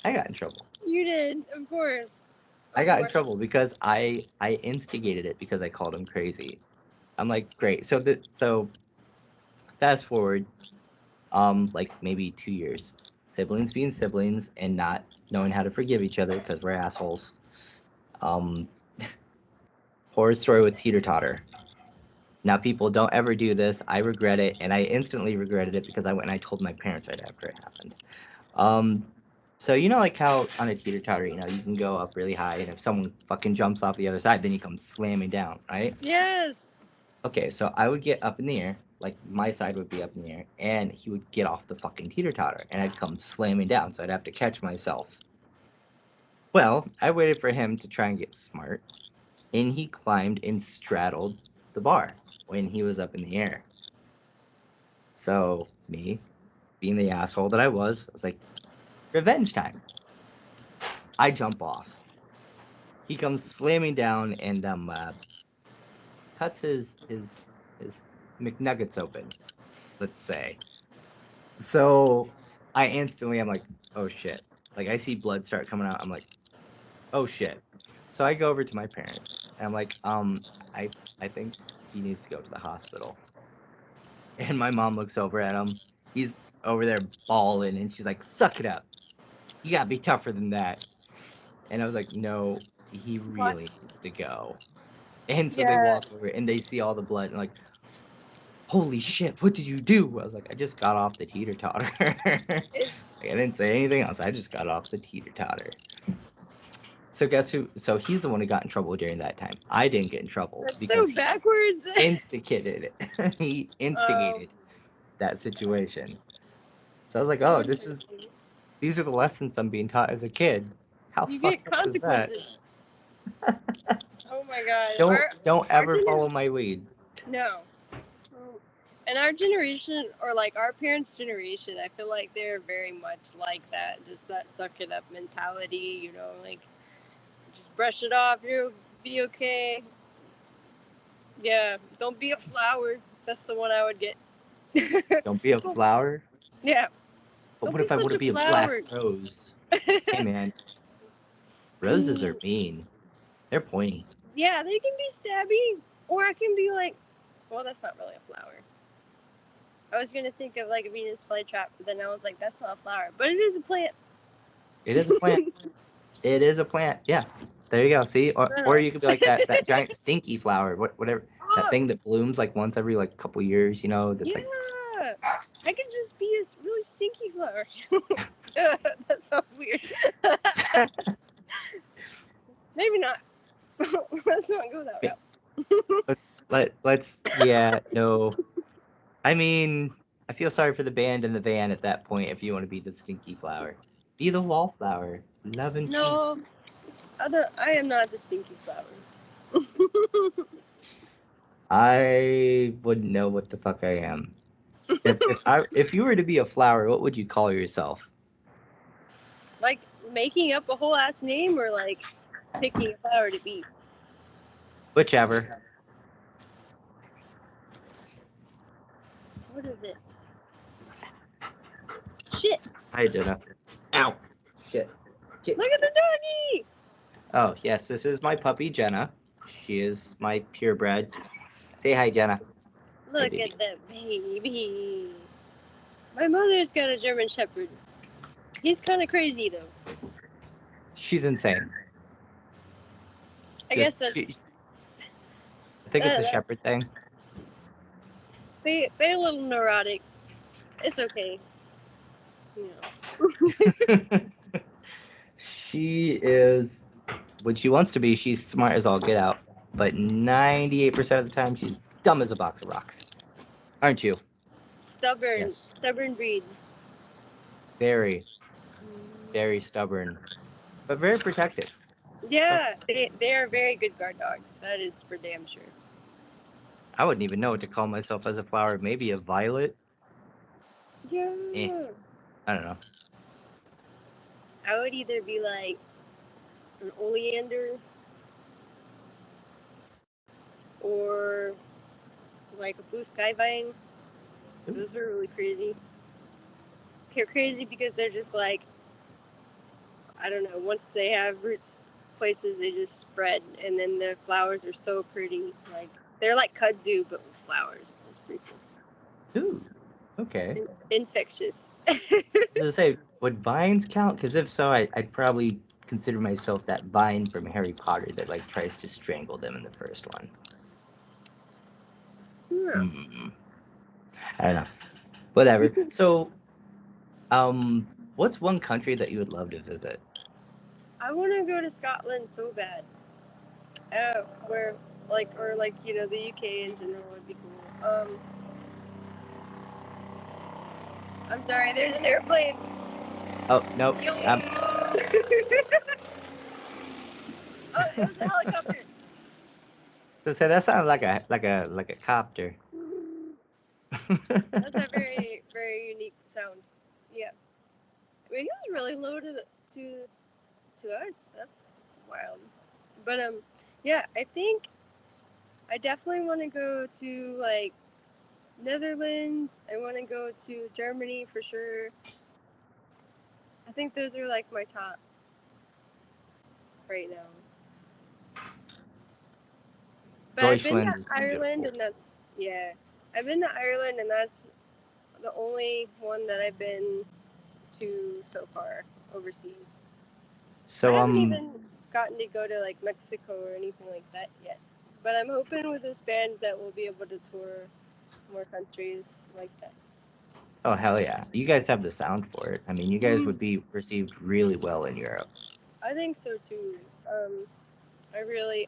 I got in trouble. You did, of course. I Of got in course. trouble because I instigated it because I called him crazy. I'm like, great. So Fast forward, like maybe 2 years. Siblings being siblings and not knowing how to forgive each other because we're assholes. Um, Horror story with teeter totter. Now, people don't ever do this. I regret it, and I instantly regretted it because I went and I told my parents right after it happened. Um, so you know, like how on a teeter totter, you can go up really high, and if someone fucking jumps off the other side, then you come slamming down, right? Yes. Okay, so I would get up in the air, like my side would be up in the air, and he would get off the fucking teeter totter, and I'd come slamming down, so I'd have to catch myself. Well, I waited for him to try and get smart, and he climbed and straddled the bar when he was up in the air. So, me, being the asshole that I was like, revenge time. I jump off. He comes slamming down and cuts his McNuggets open, let's say. So I'm like, oh shit. Like I see blood start coming out. I'm like, oh shit. So I go over to my parents and I'm like, I I think he needs to go to the hospital. And my mom looks over at him. He's over there bawling and she's like, suck it up. You gotta be tougher than that. And I was like, no, he What? really needs to go. And so they Yeah. walk over and they see all the blood and like, holy shit, what did you do? I was like, I just got off the teeter totter. Like, It's I didn't say anything else. I just got off the teeter totter. So guess who? So he's the one who got in trouble during that time. I didn't get in trouble that's so because he backwards. instigated it. He Oh, instigated that situation. So I was like, oh, these are the lessons I'm being taught as a kid. How you get fucked up is that? consequences. Oh my god. Don't Our ever follow my lead. no. And our generation, or like our parents' generation, I feel like they're very much like that. Just that suck it up mentality, like just brush it off, you'll be okay. Yeah, don't be a flower. That's the one I would get. Don't be a Don't- flower. yeah, But don't what be if I want such to a be a black flower. rose? Hey man, roses are mean. They're pointy. Yeah, they can be stabby, or I can be like, well, that's not really a flower. I was gonna think of like a Venus flytrap, but then I was like, that's not a flower, but it is a plant. It is a plant. It is a plant. Yeah. There you go. See, or No. you could be like that giant stinky flower, whatever that Oh, thing that blooms like once every like couple years. That's yeah. like I could just be a really stinky flower. That sounds weird. Maybe not. Let's not go that route. let's yeah no. I mean, I feel sorry for the band in the van at that point. If you want to be the stinky flower, be the wallflower. Love and No, peace. I am not the stinky flower. I wouldn't know what the fuck I am. If you were to be a flower, what would you call yourself? Like making up a whole ass name, or like picking a flower to be. Whichever. What is it? Shit! Hi, Jenna. Ow. Shit. Shit. Look at the doggy! Oh, yes, this is my puppy, Jenna. She is my purebred. Say hi, Jenna. Hi, Look baby. at the baby. My mother's got a German Shepherd. He's kind of crazy though. She's insane. I Just, guess that's I think it's a that's shepherd thing. they a little neurotic. It's okay. You know. She is what she wants to be. She's smart as all get out, but 98% of the time, she's dumb as a box of rocks. Aren't you? Yes. Stubborn breed. Very, very stubborn, but very protective. Yeah, they are very good guard dogs. That is for damn sure. I wouldn't even know what to call myself as a flower. Maybe a violet. Yeah. I don't know. I would either be like an oleander or like a blue skyvine. Those are really crazy. They're crazy because they're just like, I don't know, once they have roots places, they just spread, and then the flowers are so pretty. Like they're like kudzu but with flowers. It's pretty cool. Ooh, okay. Infectious. I was gonna say, would vines count? Because if so, I'd probably consider myself that vine from Harry Potter that like tries to strangle them in the first one. Yeah. Hmm. I don't know. Whatever. So, what's one country that you would love to visit? I want to go to Scotland so bad. Where like or like the UK in general would be cool. I'm sorry. There's an airplane. Oh no. Oh, it was a helicopter. So say that sounds like a copter. That's a very very unique sound. Yeah. I mean, he was really low to us. That's wild. But yeah, I think I definitely want to go to like Netherlands. I want to go to Germany for sure. I think those are like my top right now. But I've been to Deutschland is Ireland, beautiful. and that's yeah. I've been to Ireland, and that's the only one that I've been to so far overseas. I So haven't even gotten to go to like Mexico or anything like that yet. But I'm hoping with this band that we'll be able to tour more countries like that. oh hell yeah, you guys have the sound for it. I mean, you guys would be received really well in Europe. I think so too.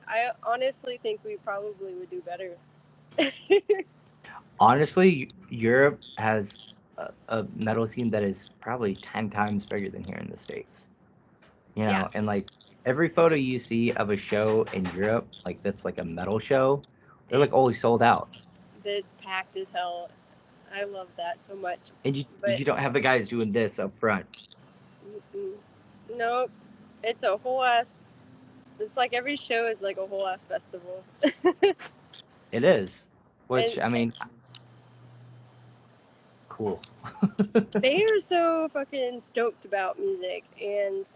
I honestly think we probably would do better. Honestly, Europe has a metal scene that is probably 10 times bigger than here in the States. You Yeah, know, and like every photo you see of a show in Europe, like that's like a metal show, they're like it's always sold out. it's packed as hell. I love that so much. And you But you don't have the guys doing this up front. mm-mm. Nope, it's a whole ass. It's like every show is like a whole ass festival. It is. And Which I mean, cool. they are so fucking stoked about music, and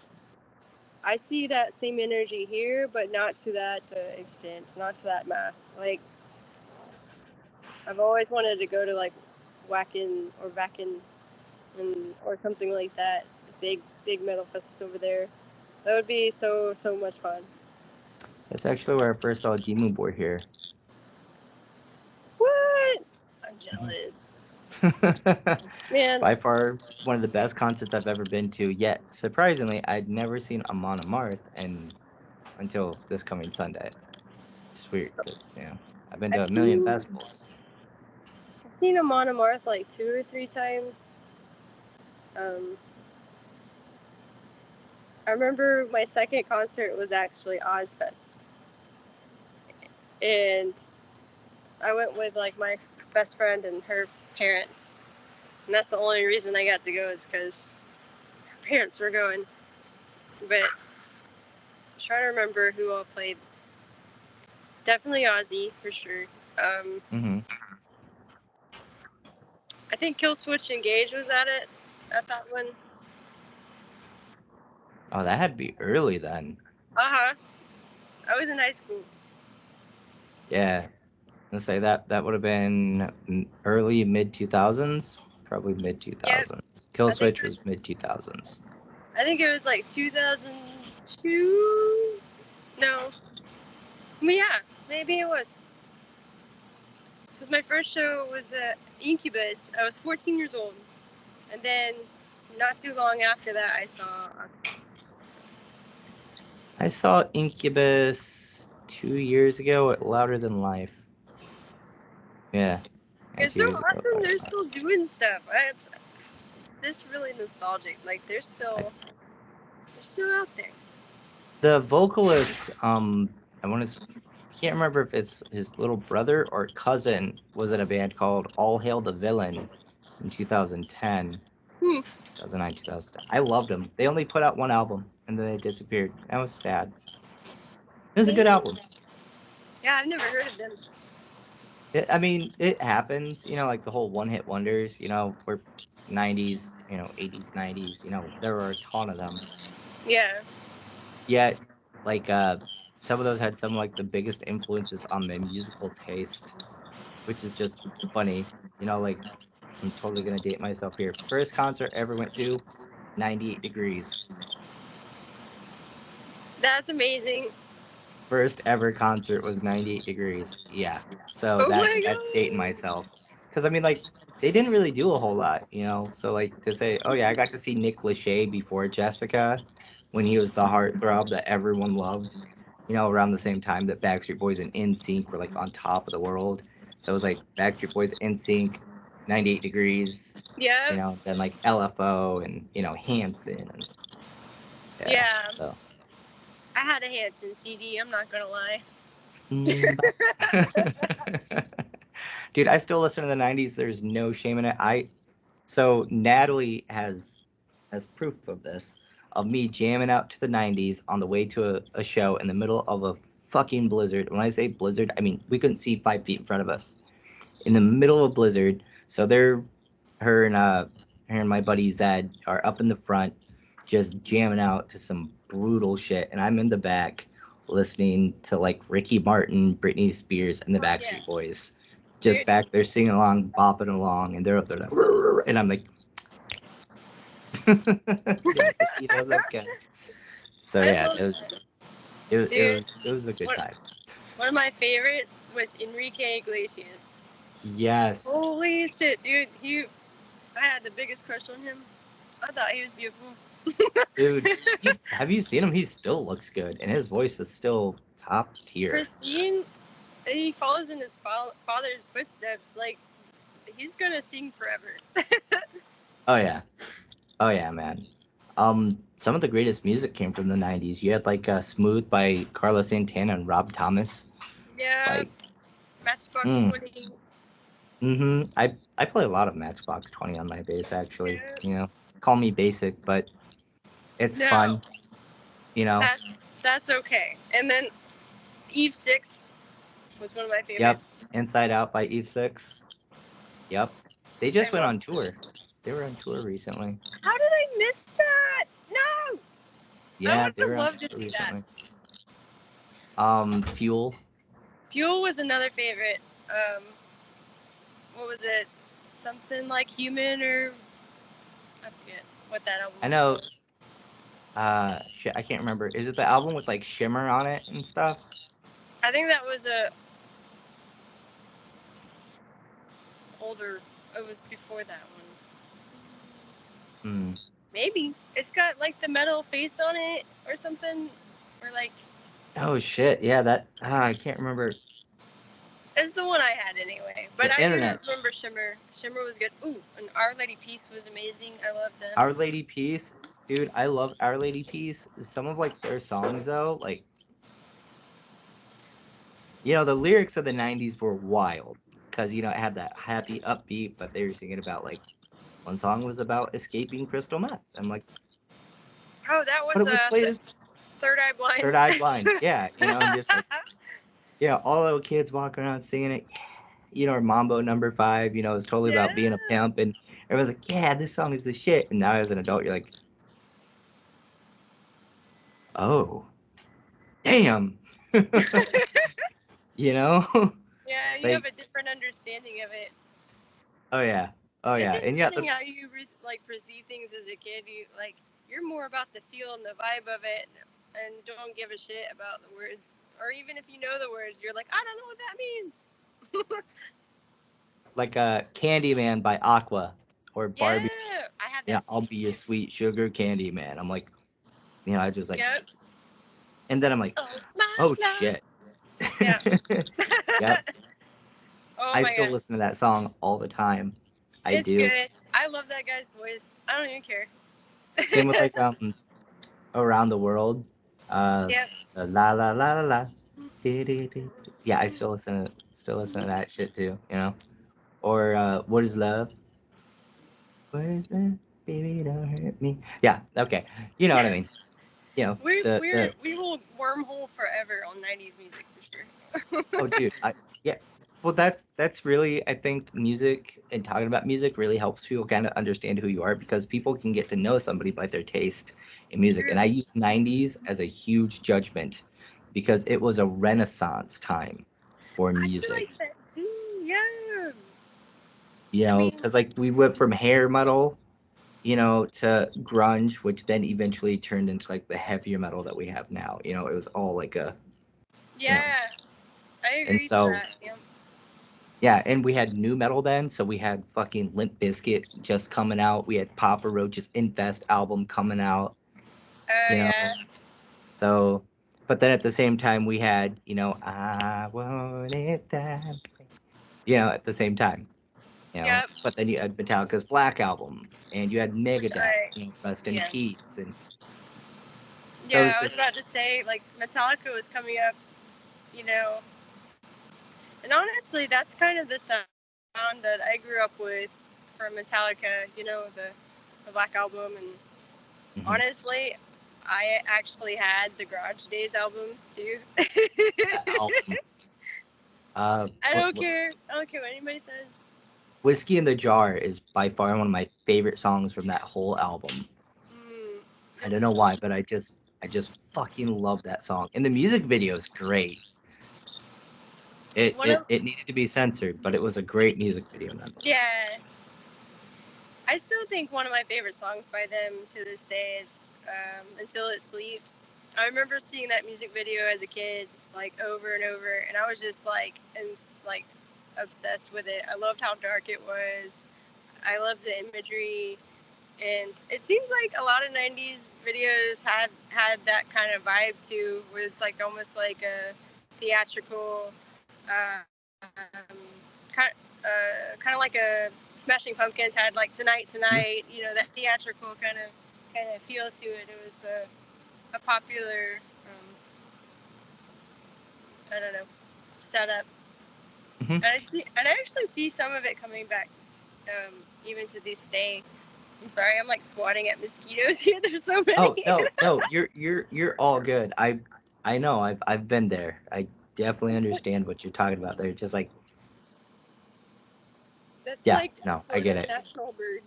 I see that same energy here, but not to that extent, not to that mass. Like I've always wanted to go to like Wacken or Vacken or something like that. Big metal fests over there. That would be so much fun. That's actually where I first saw Demon Boy here. What? I'm Mhm. jealous, man. By far one of the best concerts I've ever been to. Yet surprisingly, I'd never seen Amon Amarth and until this coming Sunday. It's weird because I've been to I've a million seen festivals. I've seen him on a Marth like 2 or 3 times. Um, I remember my second concert was actually Ozfest, and I went with like my best friend and her parents, and that's the only reason I got to go is because her parents were going. But I'm trying to remember who all played. Definitely Ozzy for sure. Um, Hmm. I think Killswitch Engage was at that one. Oh, that had to be early then. Uh huh. I was in high school. Yeah, let's say that would have been early mid 2000s, probably mid Yep. 2000s. I think Killswitch it was, was mid 2000s. I think it was like 2002. No. Well, yeah, maybe it was. Because my first show was Incubus. I was 14 years old, and then not too long after that, I saw. I saw Incubus 2 years ago at Louder Than Life. Yeah, yeah, It's 2 so years ago at awesome. Louder They're Than Life. still doing stuff. It's this really nostalgic. Like I, they're still out there. the vocalist, I want to, can't remember if it's his little brother or cousin, was in a band called All Hail the Villain in 2010, Hmm. 2009, 2010. I loved them. They only put out one album and then they disappeared. That was sad. It was a good Maybe. album. Yeah, I've never heard of them. I mean, it happens, like the whole one hit wonders, we're 90s, 80s, 90s, there were a ton of them. Yeah. Yet, like, some of those had some like the biggest influences on my musical taste. which is just funny. You know, like I'm totally gonna date myself here. First concert I ever went to, 98 Degrees. That's amazing. First ever concert was 98 Degrees. Yeah. So Oh that my that's dating god. myself. Cuz I mean like they didn't really do a whole lot, you know. So like to say, "Oh yeah, I got to see Nick Lachey before Jessica when he was the heartthrob that everyone loved." You know, around the same time that Backstreet Boys and NSYNC were like on top of the world. So it was like Backstreet Boys, NSYNC, 98 Degrees, you Yep. know, then like LFO and, you know, Hanson and yeah. Yeah. So I had a Hanson CD. I'm not gonna lie. mm, dude, I still listen to the 90s. There's no shame in it. So Natalie has proof of this, of me jamming out to the 90s on the way to a show in the middle of a fucking blizzard. When I say blizzard, I mean we couldn't see 5 feet in front of us. In the middle of a blizzard. So her and her and my buddy Zed are up in the front, just jamming out to some brutal shit, and I'm in the back listening to like Ricky Martin, Britney Spears, and the Fuck yeah. Backstreet Boys, just Dude, back there singing along, bopping along, and they're up there like, and I'm like, you know those guys. So I yeah, love that. Dude, it was a good one, time. one of my favorites was Enrique Iglesias. Yes, Holy shit, dude. I had the biggest crush on him. I thought he was beautiful. dude. He's have you seen him? He still looks good, and his voice is still top tier. Christine, he follows in his father's footsteps. Like, he's gonna sing forever. Oh yeah. Oh yeah, man. Some of the greatest music came from the '90s. You had like "Smooth" by Carlos Santana and Rob Thomas. Yeah, Like, Matchbox mm, 20. I play a lot of Matchbox 20 on my bass actually. Yeah. You know, call me basic, but it's No, fun. You know. that's okay. And then Eve 6 was one of my Yep. favorites. Inside Out by Eve Six. Yep. They I just went love. on tour. They were on tour recently. How did I miss that? No, I Yeah, would they have were on loved to tour see that. recently. Fuel. Fuel was another favorite. Um, what was it? Something like Human, or I forget what that album I was know. called. Shit, I can't remember. Is it the album with like Shimmer on it and stuff? I think that was a older. It was before that one. Hmm. Maybe it's got like the metal face on it or something, or like Oh shit! Yeah, that I can't remember it's the one I had anyway. But the I do internet. remember Shimmer. Shimmer was good. Ooh, and Our Lady Peace was amazing. I love them. Our Lady Peace, dude. I love Our Lady Peace. Some of like their songs though, like you know, the lyrics of the '90s were wild because you know it had that happy upbeat, but they were singing about like one song was about escaping crystal meth. I'm like, Oh, that but was it was played as Third Eye Blind. Third Eye Blind. Yeah, you know, I'm just like, yeah, all little kids walking around singing it. You know, or Mambo Number 5, you know, is totally Yeah. about being a pimp, and everyone's like, yeah, this song is the shit. And now as an adult, you're like, oh, damn, you know, Yeah, you have like, a different understanding of it. oh yeah, oh It's yeah, and yeah, interesting how you like perceive things as a kid. You're more about the feel and the vibe of it, and don't give a shit about the words. Or even if you know the words, you're like, I don't know what that means. like Candyman by Aqua or Barbie. Yeah, I had Yeah, that I'll CD be your too. sweet sugar candy man. I'm like, you know, I just like, Yep. and then I'm like, Oh my oh love. shit. Yeah. Yep, Oh I my still god. listen to that song all the time. I It's do. good. I love that guy's voice. I don't even care. Same with like around the world. Yep. La la la la la. Yeah, I still listen to that shit too. You know, or what is love? What is love? Baby, don't hurt me. Yeah, okay. You know what I mean. You know the We will wormhole forever on '90s music for sure. oh dude, yeah. Well, that's really I think music and talking about music really helps people kind of understand who you are because people can get to know somebody by their taste in music. And True. I use '90s as a huge judgment because it was a renaissance time for I feel music. like that too. Yeah. You I know, mean, because like we went from hair metal, you know, to grunge, which then eventually turned into like the heavier metal that we have now. You know, it was all like a, you know, yeah, I and agree to so that. Yeah. yeah, and we had new metal then, so we had fucking Limp Bizkit just coming out. We had Papa Roach's Infest album coming out, Oh you yeah. know. So, but then at the same time, we had, you know, I want it that way, you know, at the same time, you know. Yep. But then you had Metallica's Black Album, and you had Which Megadeth, I you know, Rest in yeah. Peace, and so Yeah, it's I was just, about to say like Metallica was coming up, you know, and honestly, that's kind of the sound that I grew up with from Metallica. You know, the Black Album, and mhm, honestly, I actually had the Garage Days album too. that album. I don't care. I don't care what anybody says. Whiskey in the Jar is by far one of my favorite songs from that whole album. Mm, I yep. don't know why, but I just fucking love that song. And the music video is great. It One it of it needed to be censored, but it was a great music video nonetheless. yeah, I still think one of my favorite songs by them to this day is "Until It Sleeps." I remember seeing that music video as a kid, like over and over, and I was just like obsessed with it. I loved how dark it was. I loved the imagery, and it seems like a lot of '90s videos had that kind of vibe too, where it's like almost like a theatrical, kind of like a Smashing Pumpkins had like Tonight Mhm. Tonight, you know, that theatrical kind of feel to it. It was a popular, I don't know, setup, Mhm. and I actually see some of it coming back, even to this day. I'm sorry, I'm like swatting at mosquitoes here. There's so many. Oh no, you're all good. I know I've been there. I definitely understand what you're talking about. They're just like, That's yeah, like no, I get Florida's it. national bird.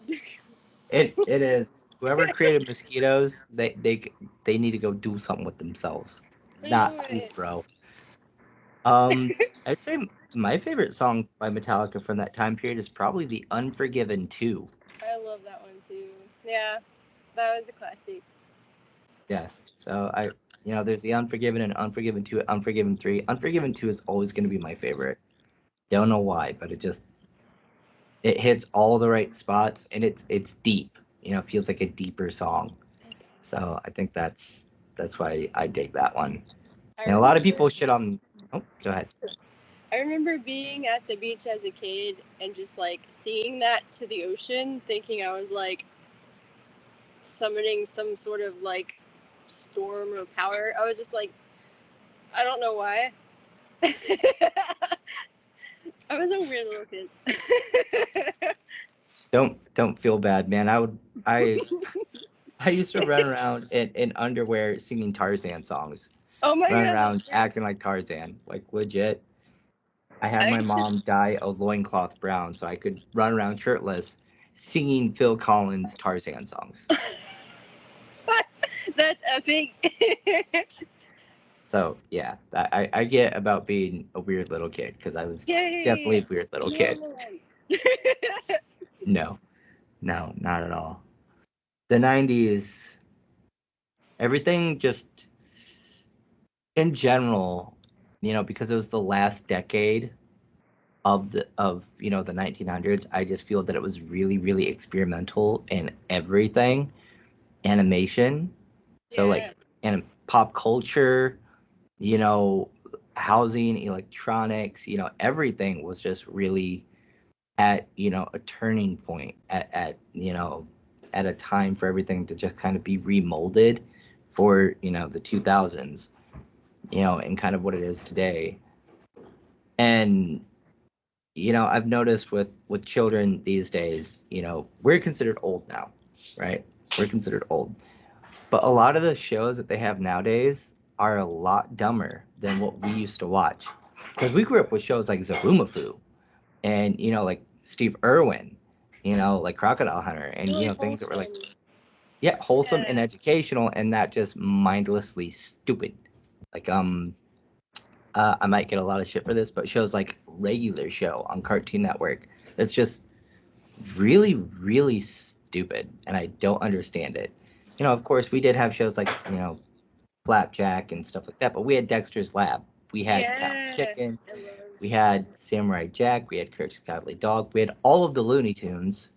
It is. Whoever created mosquitoes, they need to go do something with themselves. Not cool, Anyways, bro. I'd say my favorite song by Metallica from that time period is probably the Unforgiven 2. I love that one too. Yeah, that was a classic. Yes. So there's the Unforgiven and Unforgiven 2, Unforgiven 3. Unforgiven 2 is always going to be my favorite. Don't know why, but it hits all the right spots and it's deep. You know, it feels like a deeper song. So I think that's why I dig that one. I And a lot of remember people shit on. Oh, go ahead. I remember being at the beach as a kid and just like seeing that to the ocean, thinking I was like summoning some sort of like storm or power. I was just like, I don't know why. I was a weird little kid. Don't feel bad, man. I used to run around in underwear singing Tarzan songs, Oh my run god, around that's great. acting like Tarzan, like legit. I had I my used to, mom dye a loincloth brown so I could run around shirtless singing Phil Collins Tarzan songs. that's epic. So yeah, I get about being a weird little kid because I was definitely Yay! a weird little More kid. man. No, no, not at all. The 90s, everything just in general, because it was the last decade of the 1900s, I just feel that it was really, really experimental in everything. Animation, so Yeah. like, and pop culture, you know, housing, electronics, everything was just really at, a turning point at a time for everything to just kind of be remolded for, the 2000s, and kind of what it is today. And, I've noticed with children these days, we're considered old now, right? We're considered old. But a lot of the shows that they have nowadays are a lot dumber than what we used to watch. Because we grew up with shows like Zaboomafoo and, like Steve Irwin, like Crocodile Hunter, and, Really things that were like, wholesome. yeah, wholesome and Yeah. educational and not just mindlessly stupid. Like, I might get a lot of shit for this, but shows like Regular Show on Cartoon Network. It's just really, really stupid, and I don't understand it. Of course, we did have shows like, Flapjack and stuff like that, but we had Dexter's Lab. We had Cat Yeah. Chicken. I love We had Samurai Jack. We had Courage the Cowardly Dog. We had all of the Looney Tunes,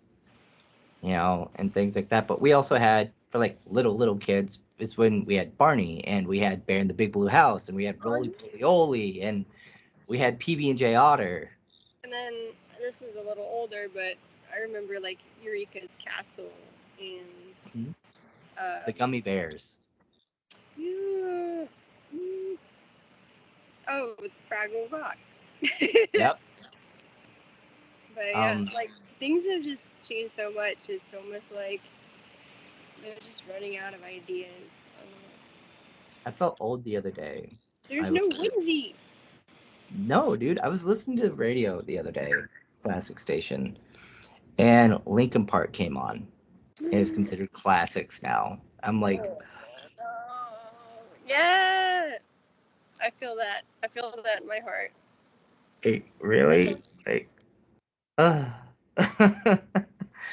and things like that. But we also had, for like little kids, is when we had Barney, and we had Bear in the Big Blue House, and we had Roly Poly Oly, and we had PB&J Otter. And then this is a little older, but I remember like Eureka's Castle and Mhm. The um, Gummy Bears. yeah, oh, with Fraggle Rock. Yep. But yeah, Um, like things have just changed so much. It's almost like they're just running out of ideas. I felt old the other day. There's I no was whimsy. No, dude. I was listening to the radio the other day, classic station, and Linkin Park came on, and it's considered classics now. I'm like, Oh, no. Yeah, I feel that. I feel that in my heart. hey, That's really? Like, uh,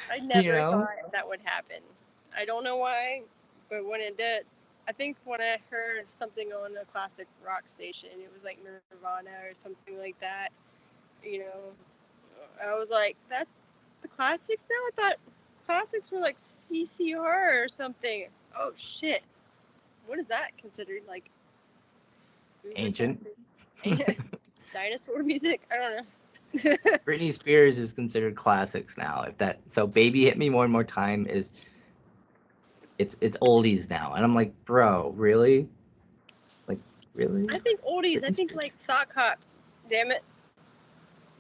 I you never know? thought that would happen. I don't know why, but when it did, I think when I heard something on a classic rock station, it was like Nirvana or something like that. You know, I was like, that's the classics now. I thought classics were like CCR or something. Oh shit, what is that considered? Like boomer Ancient. classics, dinosaur music? I don't know. Britney Spears is considered classics now. If that so, Baby Hit Me One More Time is it's oldies now, and I'm like, bro, really? Like, really? I think oldies. I Britney think Spears. like sock hops. Damn it.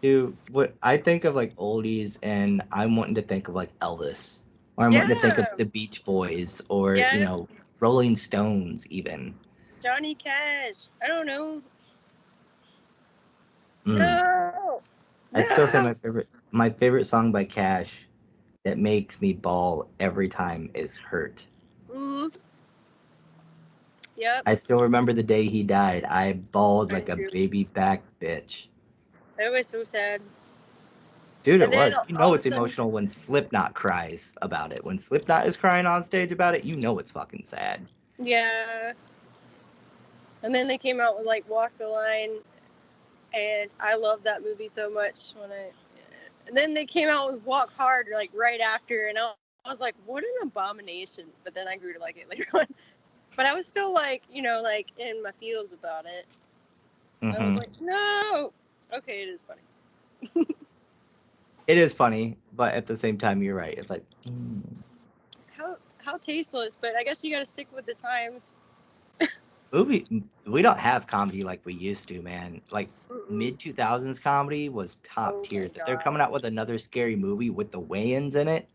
Dude, what I think of like oldies, and I'm wanting to think of like Elvis, or I'm wanting to think of Yeah. the Beach Boys, or Yeah. Rolling Stones, even. Johnny Cash. I don't know. Mm. No. I'd still say No. my favorite song by Cash that makes me bawl every time is "Hurt." Mm, yep. I still remember the day he died. I bawled Mine like a too. baby back bitch. That was so sad. Dude, it And then was. all of a It's sudden, emotional when Slipknot cries about it. When Slipknot is crying on stage about it, it's fucking sad. yeah. And then they came out with like Walk the Line, and I love that movie so much. And then they came out with Walk Hard like right after, and I was like, what an abomination. But then I grew to like it later on. But I was still like, like in my feels about it. I was Hmm. like, no. Okay, it is funny. It is funny, but at the same time, you're right. It's like, How tasteless, but I guess you got to stick with the times. movie. We don't have comedy like we used to, man. Like Mm-mm. mid 2000s comedy was top Oh my tier. That they're god. coming out with another scary movie with the Wayans in it.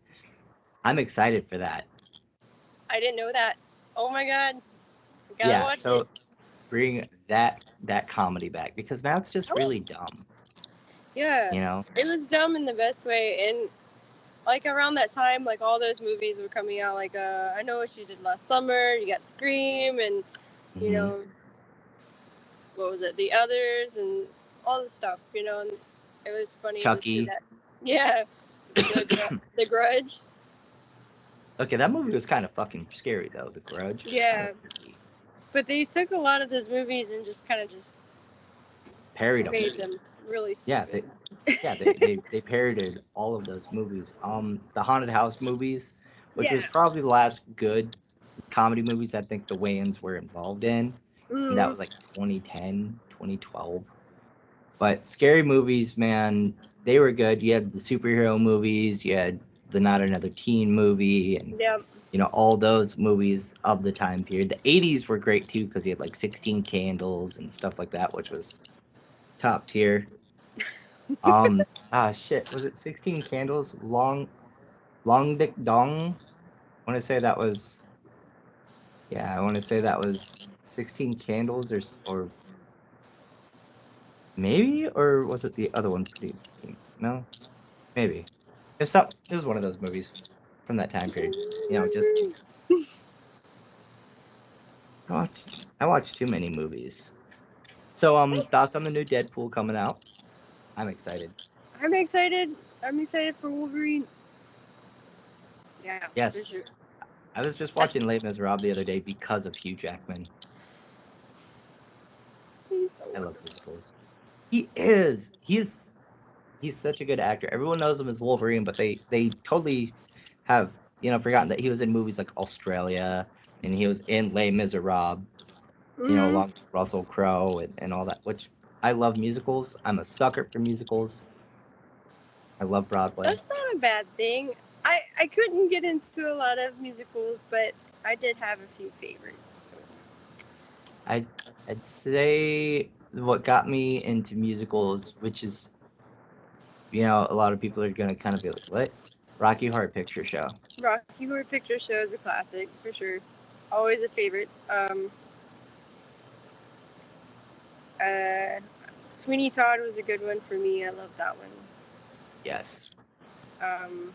I'm excited for that. I didn't know that. Oh my god. Gotta Yeah, watch it. so bring that comedy back, because now it's just Oh, really dumb. yeah. You know, It was dumb in the best way. And like around that time, like all those movies were coming out. Like, I Know What You Did Last Summer. You got Scream, and you hmm know, what was it? The Others, and all this stuff. And it was funny to see Chucky. that. Yeah. The Grudge. Okay, that movie was kind of fucking scary though. The Grudge was kind of Yeah. freaky. But they took a lot of those movies and just kind of just Parried them. made them really Yeah, stupid. they parodied all of those movies. The haunted house movies, which was Yeah. probably the last good comedy movies I think the Wayans were involved in, and that Mm. was like 2010, 2012. But scary movies, man, they were good. You had the superhero movies, you had the Not Another Teen movie, and Yeah. all those movies of the time period. The 80s were great too, because you had like 16 Candles and stuff like that, which was top tier. Shit, was it 16 Candles? Long Dick Dong? I want to say that was, yeah, I want to say that was 16 Candles, or maybe, or was it the other one? Pretty Pink? No, maybe. It was one of those movies from that time period. Just I watched too many movies. So thoughts on the new Deadpool coming out? I'm excited. I'm excited. I'm excited for Wolverine. Yeah, for sure. Yes. I was just I, watching Les Miserables the other day because of Hugh Jackman. he's so I love wonderful. musicals. He is. He's such a good actor. Everyone knows him as Wolverine, but they totally have forgotten that he was in movies like Australia and he was in Les Miserables. Hmm. Along with Russell Crowe and all that. Which I love musicals. I'm a sucker for musicals. I love Broadway. That's not a bad thing. I couldn't get into a lot of musicals, but I did have a few favorites. I I'd say what got me into musicals, which is a lot of people are gonna kind of be like, what? Rocky Horror Picture Show. Rocky Horror Picture Show is a classic for sure. Always a favorite. Uh, Sweeney Todd was a good one for me. I love that one. Yes. Um,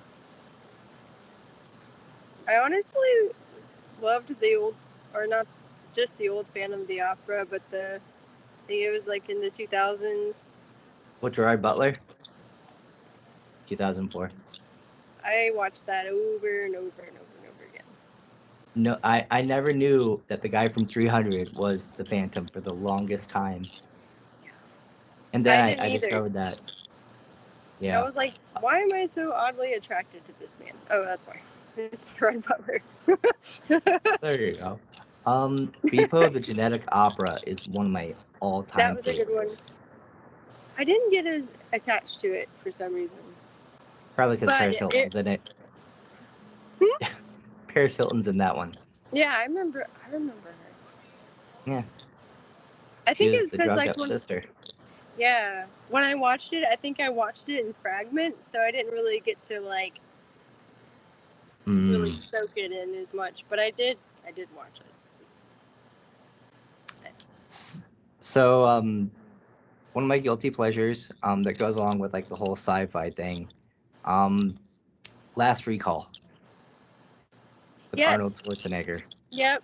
I honestly loved the old, or not just the old Phantom of the Opera, but I think it was like in the 2000s. What Gerard Butler? 2004. I watched that over and over and over and over again. No, I never knew that the guy from 300 was the Phantom for the longest time, and I then didn't I either. discovered that. I Yeah. was like, why am I so oddly attracted to this man? Oh, that's why. It's Gerard Butler. There you go. Beepo the Genetic Opera is one of my That all-time was a good one. favorites. I didn't get as attached to it for some reason. Probably because But Paris Hilton's in it. Hmm? Paris Hilton's in that one. Yeah, I remember her. Yeah, I she think was it's the because drugged like up sister. when I watched it, I think I watched it in fragments, so I didn't really get to like really Mm. soak it in as much. But I did watch it. So, one of my guilty pleasures, that goes along with like the whole sci-fi thing, um, Last Recall with Arnold Yes. Schwarzenegger. Yep.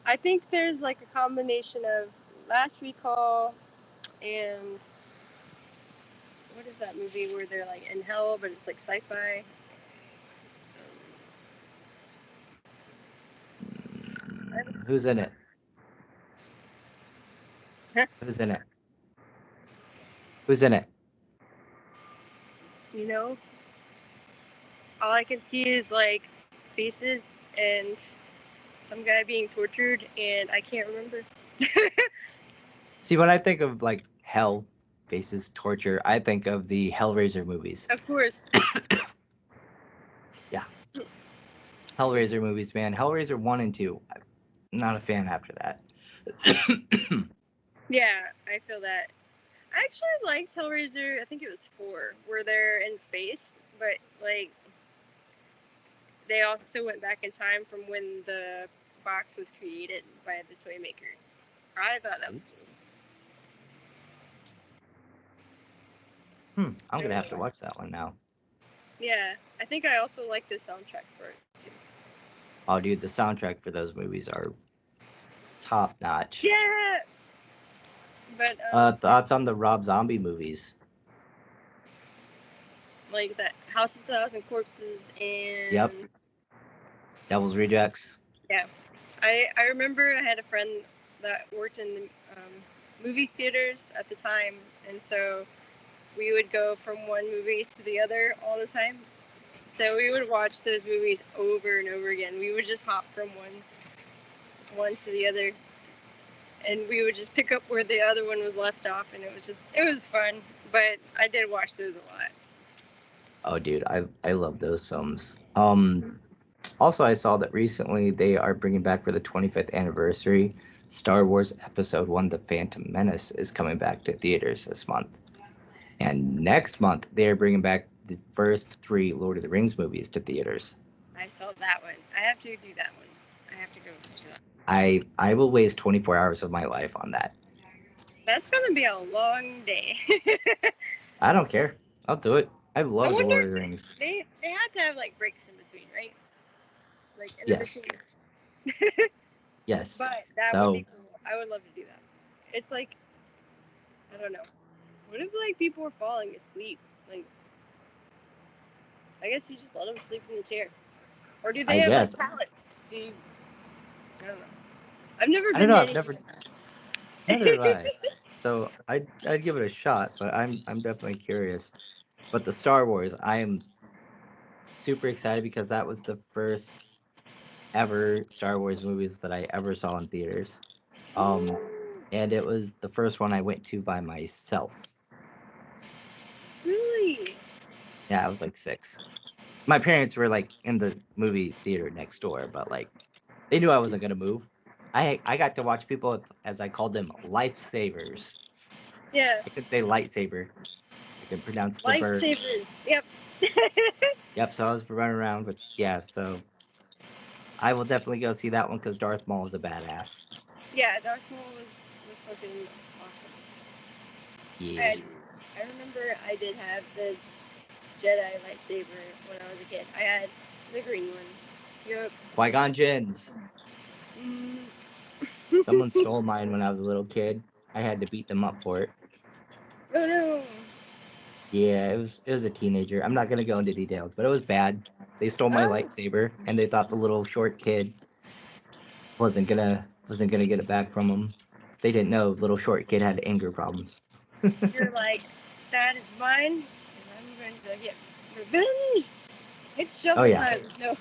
I think there's like a combination of Last Recall and what is that movie where they're like in hell, but it's like sci-fi? Who's in it? Huh? Who's in it? Who's in it? You know, all I can see is like faces and some guy being tortured, and I can't remember. See, when I think of like hell faces torture, I think of the Hellraiser movies. Of course. Yeah, Hellraiser movies, man. Hellraiser 1 and 2. I'm not a fan after that. Yeah, I feel that. I actually liked Hellraiser. I think it was 4, where they're in space, but like they also went back in time from when the box was created by the toy maker. I thought that was cool. I'm I gonna really have to liked watch that one now. it. Yeah, I think I also like the soundtrack for it too. Oh, dude, the soundtrack for those movies are top notch. Yeah, but Thoughts on the Rob Zombie movies? like that House of a Thousand Corpses Yep, and Devil's Rejects. yeah, I remember I had a friend that worked in the movie theaters at the time, and so we would go from one movie to the other all the time. So we would watch those movies over and over again. We would just hop from one to the other, and we would just pick up where the other one was left off, and it was fun. But I did watch those a lot. Oh, dude, I love those films. Also, I saw that recently they are bringing back for the 25th anniversary. Star Wars Episode 1: The Phantom Menace is coming back to theaters this month. And next month, they are bringing back the first 3 Lord of the Rings movies to theaters. I saw that one. I have to do that one. I have to go to that. I will waste 24 hours of my life on that. That's gonna be a long day. I don't care. I'll do it. I I love the wonder Lord if of the Rings. they had to have like breaks in between, right? Like in Yes. between. Yes. But that would be So, cool. I would love to do that. It's like I don't know. What if like people were falling asleep? Like, I guess you just let them sleep in the chair. Or do they I have like guess. pallets? Do you, I don't know. I've never I don't been know. to I've anything never. like Neither have I. that. So I'd give it a shot, but I'm definitely curious. But the Star Wars, I am super excited because that was the first ever Star Wars movies that I ever saw in theaters. Um, and it was the first one I went to by myself. Really? Yeah, I was like 6. My parents were like in the movie theater next door, but like they knew I wasn't gonna move. I got to watch people with, as I called them, lifesavers. Yeah. I could say lightsaber. I could pronounce the bird. Lifesavers. Yep. Yep. So I was running around with, yeah. So I will definitely go see that one because Darth Maul is a badass. Yeah, Darth Maul was fucking awesome. And Yes. I remember I did have the Jedi lightsaber when I was a kid. I had the green one. Yep. Qui-Gon Jinn's. Mm. Someone stole mine when I was a little kid. I had to beat them up for it. Oh no. Yeah, it was a teenager. I'm not gonna go into details, but it was bad. They stole my Oh, lightsaber, and they thought the little short kid wasn't gonna get it back from him. They didn't know little short kid had anger problems. you're like, that is mine, and I'm going to get revenge. It's Oh shovel yeah, time. No.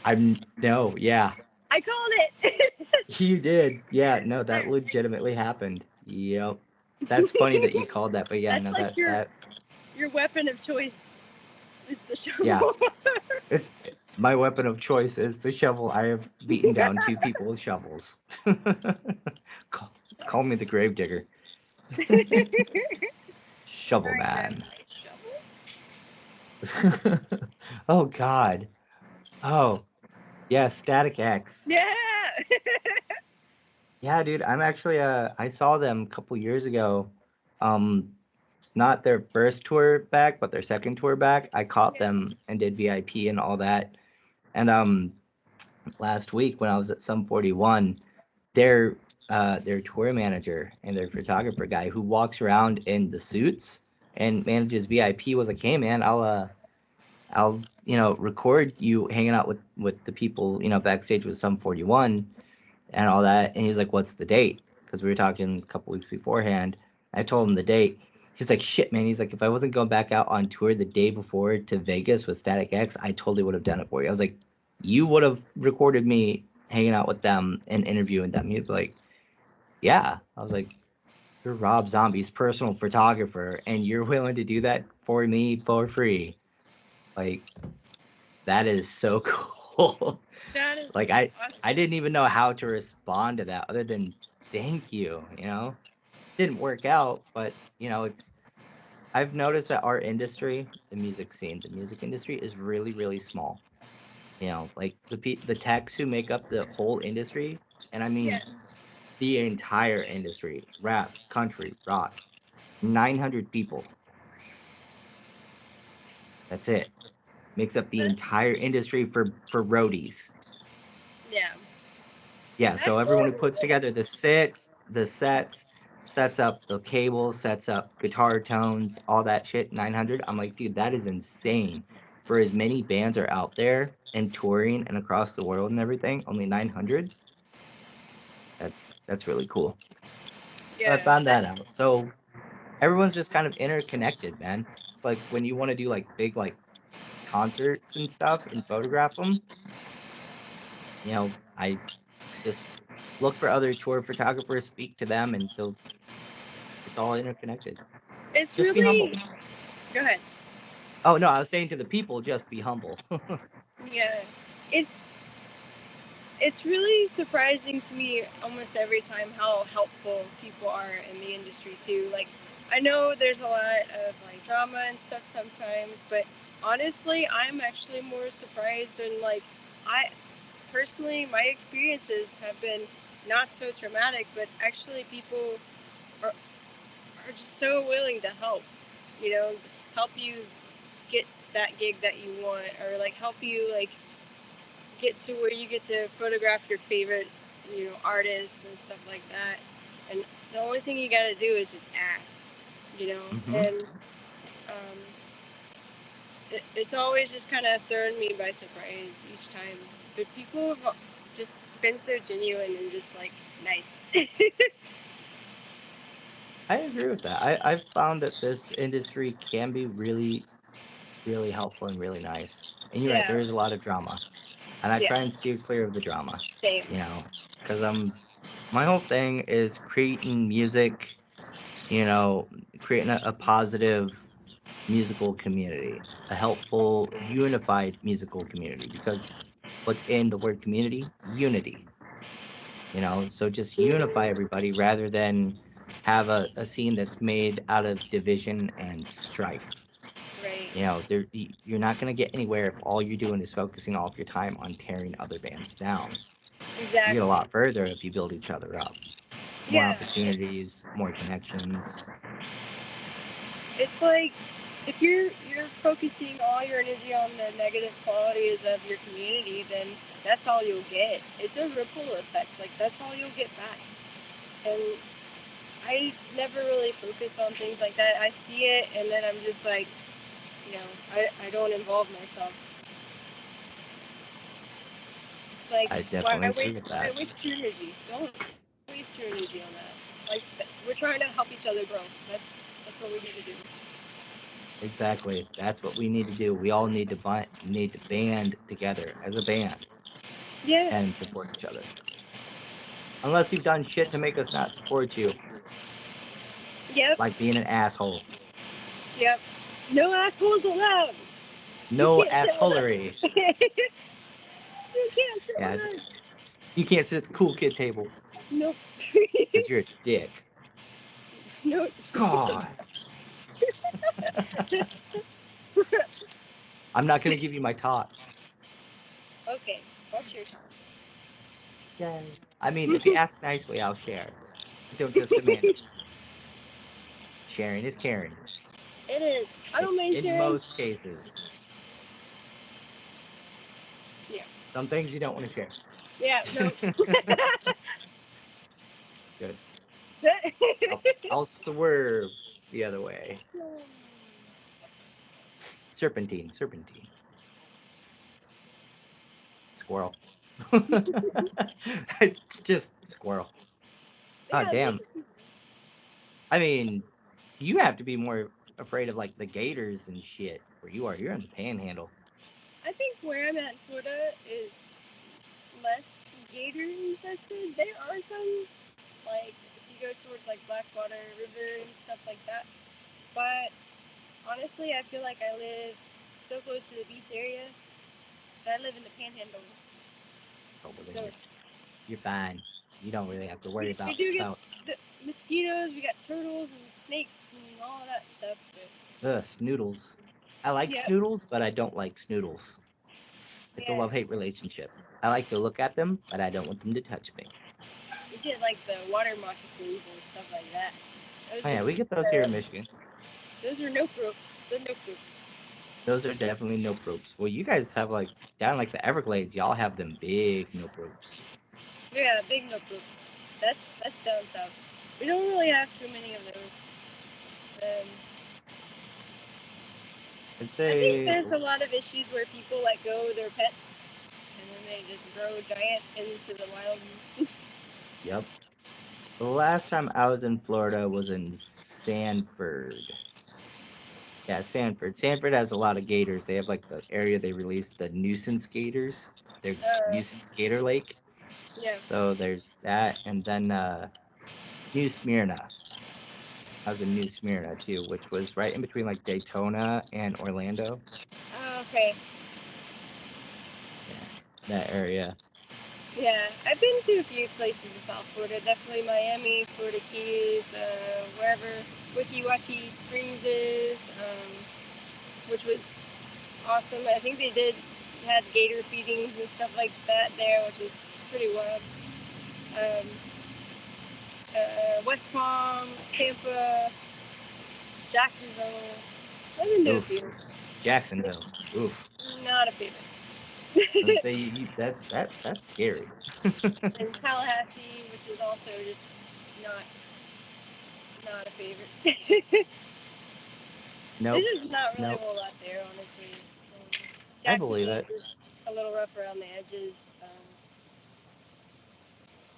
I'm no, yeah, I called it. you did. Yeah, no, I, that legitimately happened. Yep. That's funny that you called that, but yeah, That's no, like that your weapon of choice is the yeah, shovel. it's my weapon of choice is the shovel. I have beaten down 2 people with shovels. call, call me the gravedigger. Shovel I grabbed man. my shovel. Oh God. Oh yeah, Static X. Yeah. Yeah, dude, I'm actually I saw them a couple years ago. Um Not their first tour back, but their second tour back. I caught Yeah. them and did VIP and all that. And last week when I was at Sum 41, their tour manager and their photographer guy who walks around in the suits and manages VIP was like, "Hey man, I'll record you hanging out with the people backstage with Sum 41 and all that." And he's like, "What's the date?" Because we were talking a couple weeks beforehand. I told him the date. He's like, "Shit, man." He's like, "If I wasn't going back out on tour the day before to Vegas with Static X, I totally would have done it for you." I was like, "You would have recorded me hanging out with them and interviewing them." He was like, "Yeah." I was like, "You're Rob Zombie's personal photographer, and you're willing to do that for me for free. Like, that is so cool." That is Like I awesome. didn't even know how to respond to that other than thank you. Didn't work out, but it's I've noticed that our industry, the music industry is really, really small. Like the techs who make up the whole industry, and I mean Yes. the entire industry, rap, country, rock, 900 people. That's it. Makes up the That, entire industry for roadies. yeah. Yeah, That's so everyone who cool. puts together the sets, sets up the cables, sets up guitar tones, all that shit, 900. I'm like, dude, that is insane. For as many bands are out there and touring and across the world and everything, only 900. That's really cool. So I Yeah. found That, that out. So everyone's just kind of interconnected, man. It's like when you want to do like big like concerts and stuff and photograph them, I just look for other tour photographers, speak to them, and it's all interconnected. it's Just be humble. really. Go ahead. Oh no, I was saying to the people, just be humble. Yeah. It's it's really surprising to me almost every time how helpful people are in the industry too. Like, I know there's a lot of like drama and stuff sometimes, but honestly, I'm actually more surprised and like I personally my experiences have been not so traumatic, but actually people are are just so willing to help. You know, help you get that gig that you want, or like help you like get to where you get to photograph your favorite, artists and stuff like that. and the only thing you gotta do is just ask, you know. Mm-hmm. And um, it's always just kind of thrown me by surprise each time. But people have just been so genuine and just like nice. I agree with that. I've found that this industry can be really, really helpful and really nice. And you're right, Yeah, there is a lot of drama. And I yeah, try and steer clear of the drama, same. you know, because my whole thing is creating music, you know, creating a positive musical community, a helpful, unified musical community. Because what's in the word community? Unity, you know, so just unify everybody rather than have a scene that's made out of division and strife. Right. You know, you're not going to get anywhere if all you're doing is focusing all of your time on tearing other bands down. You get a Exactly. lot further if you build each other up. More Yeah. opportunities, more connections. It's like if you're focusing all your energy on the negative qualities of your community, then that's all you'll get. It's a ripple effect. Like that's all you'll get back. And I never really focus on things like that. I see it and then I'm just like, you know, I don't involve myself. It's like I why definitely agree waste with why that. waste your energy? Don't waste your energy on that. Like we're trying to help each other grow. That's what we need to do. Exactly. That's what we need to do. We all need to band together as a band Yeah. and support each other. Unless you've done shit to make us not support you, Yep. like being an asshole. Yep. No assholes allowed. You No can't sit with assholery. us. You can't sit Yeah, with us. you can't sit at the cool kid table Nope. because you're a dick. Nope. God. I'm not gonna give you my tots. Okay. What's your thoughts? Yay. I mean, if you ask nicely, I'll share. Don't just demand them. Sharing is caring. It is. I In, don't mind in sharing. most cases. Yeah. Some things you don't want to share. Yeah. No. Good. I'll swerve the other way. Serpentine, serpentine. Squirrel. Just squirrel. Oh, Yeah. damn. I mean, you have to be more afraid of like the gators and shit where you are. You're in the panhandle. I think where I'm at in Florida is less gator infested. There are some, like if you go towards like Blackwater River and stuff like that. But honestly, I feel like I live so close to the beach area. I live in the Panhandle, Oh, well, then so you're fine. You don't really have to worry we about do get the mosquitoes. We got turtles and snakes and all of that stuff. But snoodles. I like yeah, snoodles, but I don't like snoodles. It's a yeah, love-hate relationship. I like to look at them, but I don't want them to touch me. we get like the water moccasins and stuff like that. Oh Those yeah, are we get those here in Michigan. those are nope ropes. The nope ropes. Those are definitely nope ropes. Well, you guys have like down like the Everglades, y'all have them big nope ropes. Yeah, big nope ropes. That's down south. We don't really have too many of those. Um, I'd I think say, there's a lot of issues where people let go of their pets and then they just grow giant into the wild. yep. The last time I was in Florida was in Sanford. Yeah, Sanford. Sanford has a lot of gators. They have like the area they released the nuisance gators. Their Uh, nuisance gator lake. yeah. So there's that, and then New Smyrna. I was in New Smyrna too, which was right in between like Daytona and Orlando. Okay. Yeah, that area. Yeah, I've been to a few places in South Florida. Definitely Miami, Florida Keys, wherever Wiki Wachi Springs is, which was awesome. I think they did had gator feedings and stuff like that there, which is pretty wild. Um, West Palm, Tampa, Jacksonville. I've been to a Oof, few. Jacksonville. Oof. Not a favorite. Let's say that's scary. And Tallahassee, which is also just not not a favorite. There's Nope. just not really a Nope. whole lot there, honestly. I believe Jacksonville it. is a little rough around the edges.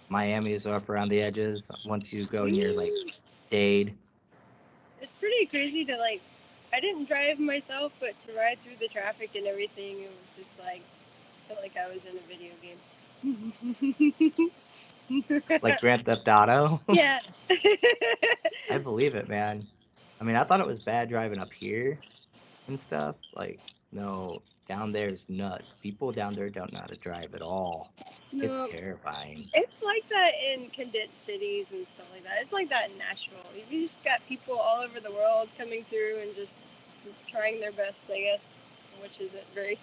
Miami is rough around the edges. Once you go near like Ooh, Dade. it's pretty crazy to like. I didn't drive myself, but to ride through the traffic and everything, it was just like felt like I was in a video game. Like Grand Theft Auto. Yeah. I believe it, man. I mean, I thought it was bad driving up here and stuff. Like, no, down there's nuts. People down there don't know how to drive at all. It's No, terrifying. it's like that in condensed cities and stuff like that. It's like that in Nashville. You just got people all over the world coming through and just trying their best, I guess, which isn't very.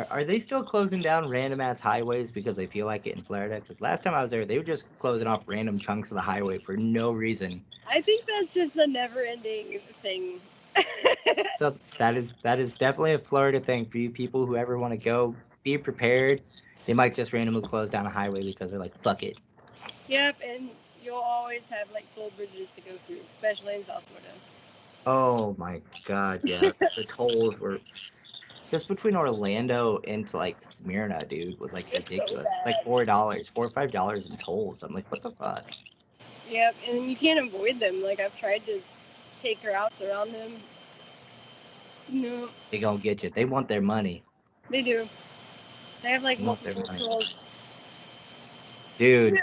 Are they still closing down random ass highways because they feel like it in Florida? Because last time I was there, they were just closing off random chunks of the highway for no reason. I think that's just a never-ending thing. So that is definitely a Florida thing for you people who ever want to go. Be prepared. They might just randomly close down a highway because they're like, fuck it. Yep, and you'll always have like toll bridges to go through, especially in South Florida. Oh my god, yeah. The tolls were just between Orlando and to like Smyrna, dude, was like It's so ridiculous. It's like bad. $4, $4 or $5 in tolls. I'm like, what the fuck? Yep, and you can't avoid them. Like I've tried to take routes around them. No, They gonna get you. They want their money. they do. They have like They want their multiple money. tolls. Dude,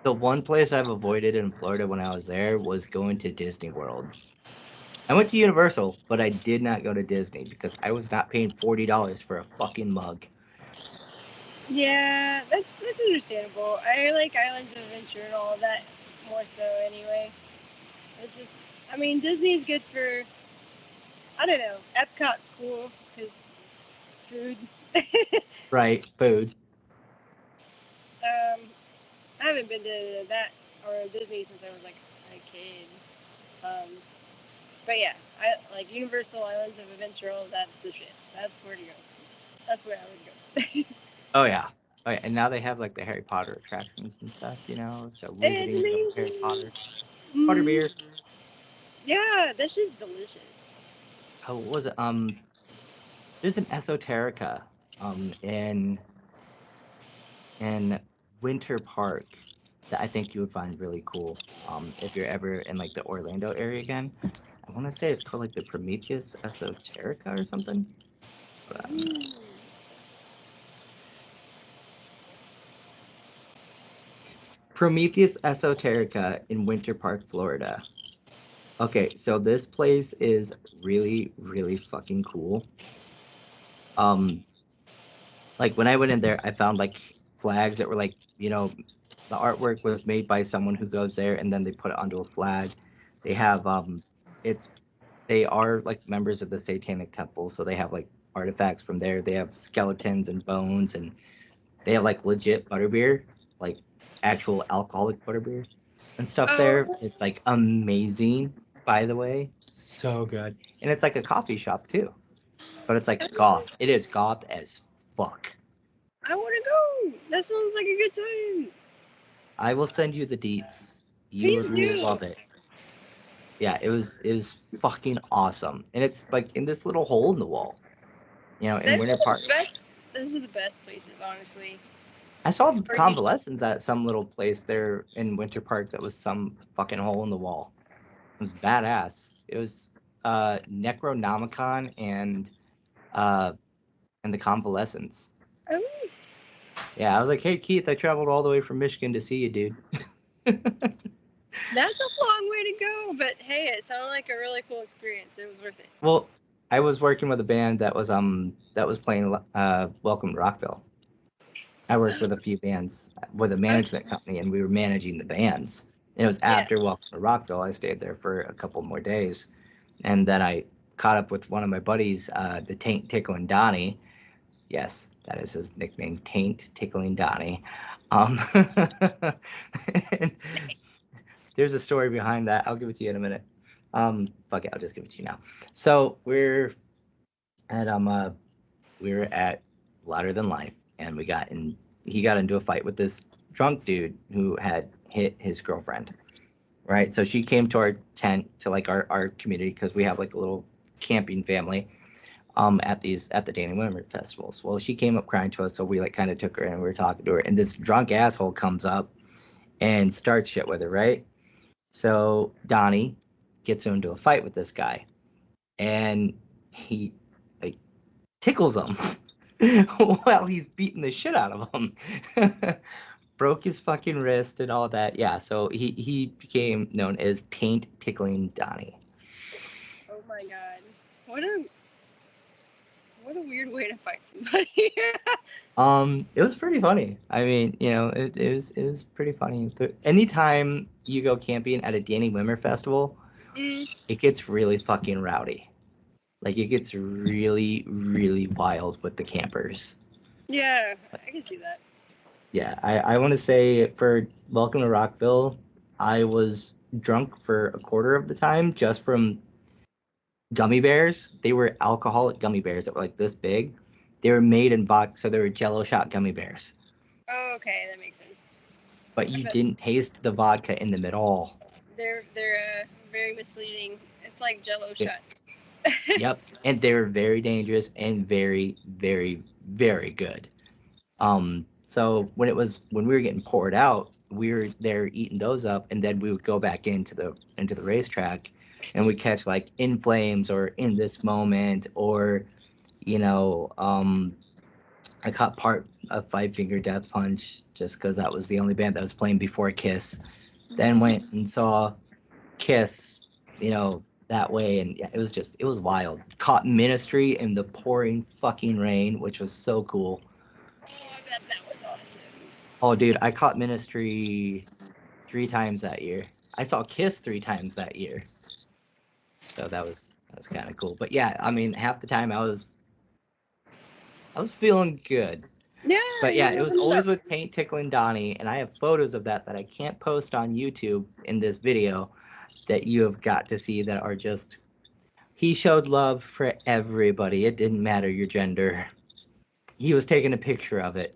the one place I've avoided in Florida when I was there was going to Disney World. I went to Universal, but I did not go to Disney because I was not paying $40 for a fucking mug. Yeah, that's understandable. I like Islands of Adventure and all of that more so anyway. It's just, I mean, Disney's good for, I don't know, Epcot's cool because food. Right, food. I haven't been to that or Disney since I was like a kid. Um, but yeah, I like Universal Islands of Adventure. That's the shit. That's where to go. That's where I would go. Oh yeah. Oh yeah. And now they have like the Harry Potter attractions and stuff, So It's wizarding world, Harry amazing. Potter. Butter Mm, beer. yeah, that shit's delicious. Oh, what was it? There's an esoterica in Winter Park that I think you would find really cool. If you're ever in like the Orlando area again. I want to say it's called like the Prometheus Esoterica or something. Um, Ooh. Prometheus Esoterica in Winter Park, Florida. Okay, so this place is really, really fucking cool. Um, like when I went in there, I found like flags that were like, the artwork was made by someone who goes there and then they put it onto a flag. They have it's they are like members of the Satanic Temple, so they have like artifacts from there. They have skeletons and bones, and they have like legit butterbeer, like actual alcoholic butterbeer and stuff there. Oh, It's like amazing, by the way. So good. And it's like a coffee shop too. But it's like goth. It is goth as fuck. I want to go. That sounds like a good time. I will send you the deets. You would Please do. love it. Yeah, it was fucking awesome. And it's like in this little hole in the wall, in Those Winter are Park. the best. Those are the best places, honestly. I saw Or you, convalescents at some little place there in Winter Park that was some fucking hole in the wall. It was badass. It was Necronomicon uh and the convalescents. oh, Yeah, I was like, hey Keith, I traveled all the way from Michigan to see you, dude. that's a long way to go. But hey, it sounded like a really cool experience. It was worth it. Well, I was working with a band that was playing Welcome to Rockville. I worked with a few bands with a management company, and we were managing the bands. And it was Yeah. after Welcome to Rockville. I stayed there for a couple more days, and then I caught up with one of my buddies, the Taint Tickling Donnie. Yes, that is his nickname, Taint Tickling Donnie. Um, and there's a story behind that. I'll give it to you in a minute. Fuck it, I'll just give it to you now. So at we were at Louder Than Life, and he got into a fight with this drunk dude who had hit his girlfriend. Right, so she came to our tent, to like our community, because we have like a little camping family at the Danny Women festivals. Well, she came up crying to us, so we like kind of took her and we were talking to her, and this drunk asshole comes up and starts shit with her, right? So Donnie gets into a fight with this guy, and he like tickles him while he's beating the shit out of him. Broke his fucking wrist and all that. Yeah, so he became known as Taint Tickling Donnie. Oh my god. What a what a weird way to fight somebody. It was pretty funny. I mean, it was pretty funny. Anytime you go camping at a Danny Wimmer festival, Mm, it gets really fucking rowdy. Like it gets really, really wild with the campers. yeah, I can see that. Yeah, I want to say for Welcome to Rockville, I was drunk for a quarter of the time just from gummy bears. They were alcoholic gummy bears that were like this big. They were made in box, so they were Jello shot gummy bears. Oh, okay, that makes sense. But I you bet didn't taste the vodka in them at all. they're very misleading. It's like Jello Yeah. shot. Yep, and they were very dangerous and very, very, very good. So when we were getting poured out, we were there eating those up, and then we would go back into the racetrack, and we catch like In Flames or In This Moment or you know, I caught part of Five Finger Death Punch just because that was the only band that was playing before Kiss. Then went and saw Kiss, that way, and yeah, it was wild. Caught Ministry in the pouring fucking rain, which was so cool. Oh, I bet that was awesome. Oh, dude, I caught Ministry 3 times that year. I saw Kiss 3 times that year, so that was kind of cool. But yeah, I mean, half the time I was feeling good. Yeah, But you're yeah, it was living it always up. with Paint Tickling Donnie, and I have photos of that I can't post on YouTube in this video that you have got to see that are just. He showed love for everybody. It didn't matter your gender. He was taking a picture of it.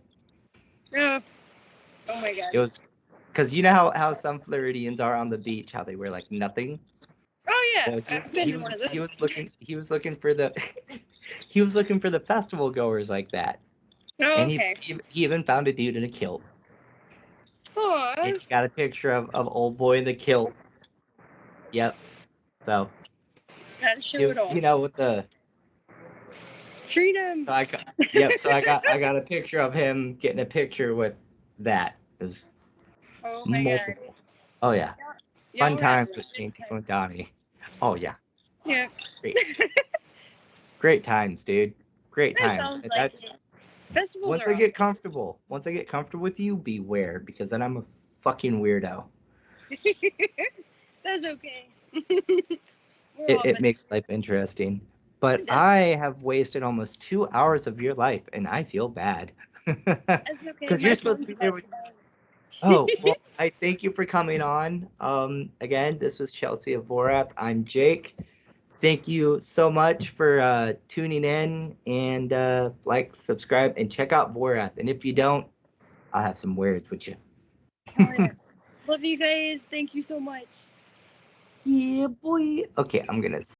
Oh, oh my god. It was because you know how some Floridians are on the beach, how they wear like nothing. Oh yeah, Well, I've been to one of those. he was looking for the he was looking for the festival goers like that, Oh, and he okay. he, he even found a dude in a kilt, and Oh, he got a picture of old boy in the kilt. Yep. So, gotta show it dude, all. with the Freedom. so I got yep. So I got a picture of him getting a picture with that. It was Oh my god. multiple. Oh yeah, fun Y'all had times a with good Painting time. with Donnie. Oh yeah, Yeah. great, great times, dude. Great That times. sounds And like that's it. Festivals once are I get awesome. comfortable. Once I get comfortable with you, beware because then I'm a fucking weirdo. That's okay. We're It all it meant makes life interesting. But it does. I have wasted almost 2 hours of your life, and I feel bad. That's okay. Because you're My supposed to phone's be there about with. to die. Oh, well, I thank you for coming on. Again, this was Chelsea of Voraath. I'm Jake. Thank you so much for tuning in and like, subscribe, and check out Voraath. And if you don't, I'll have some words with you. Oh yeah. Love you guys. Thank you so much. Yeah, boy. Okay, I'm gonna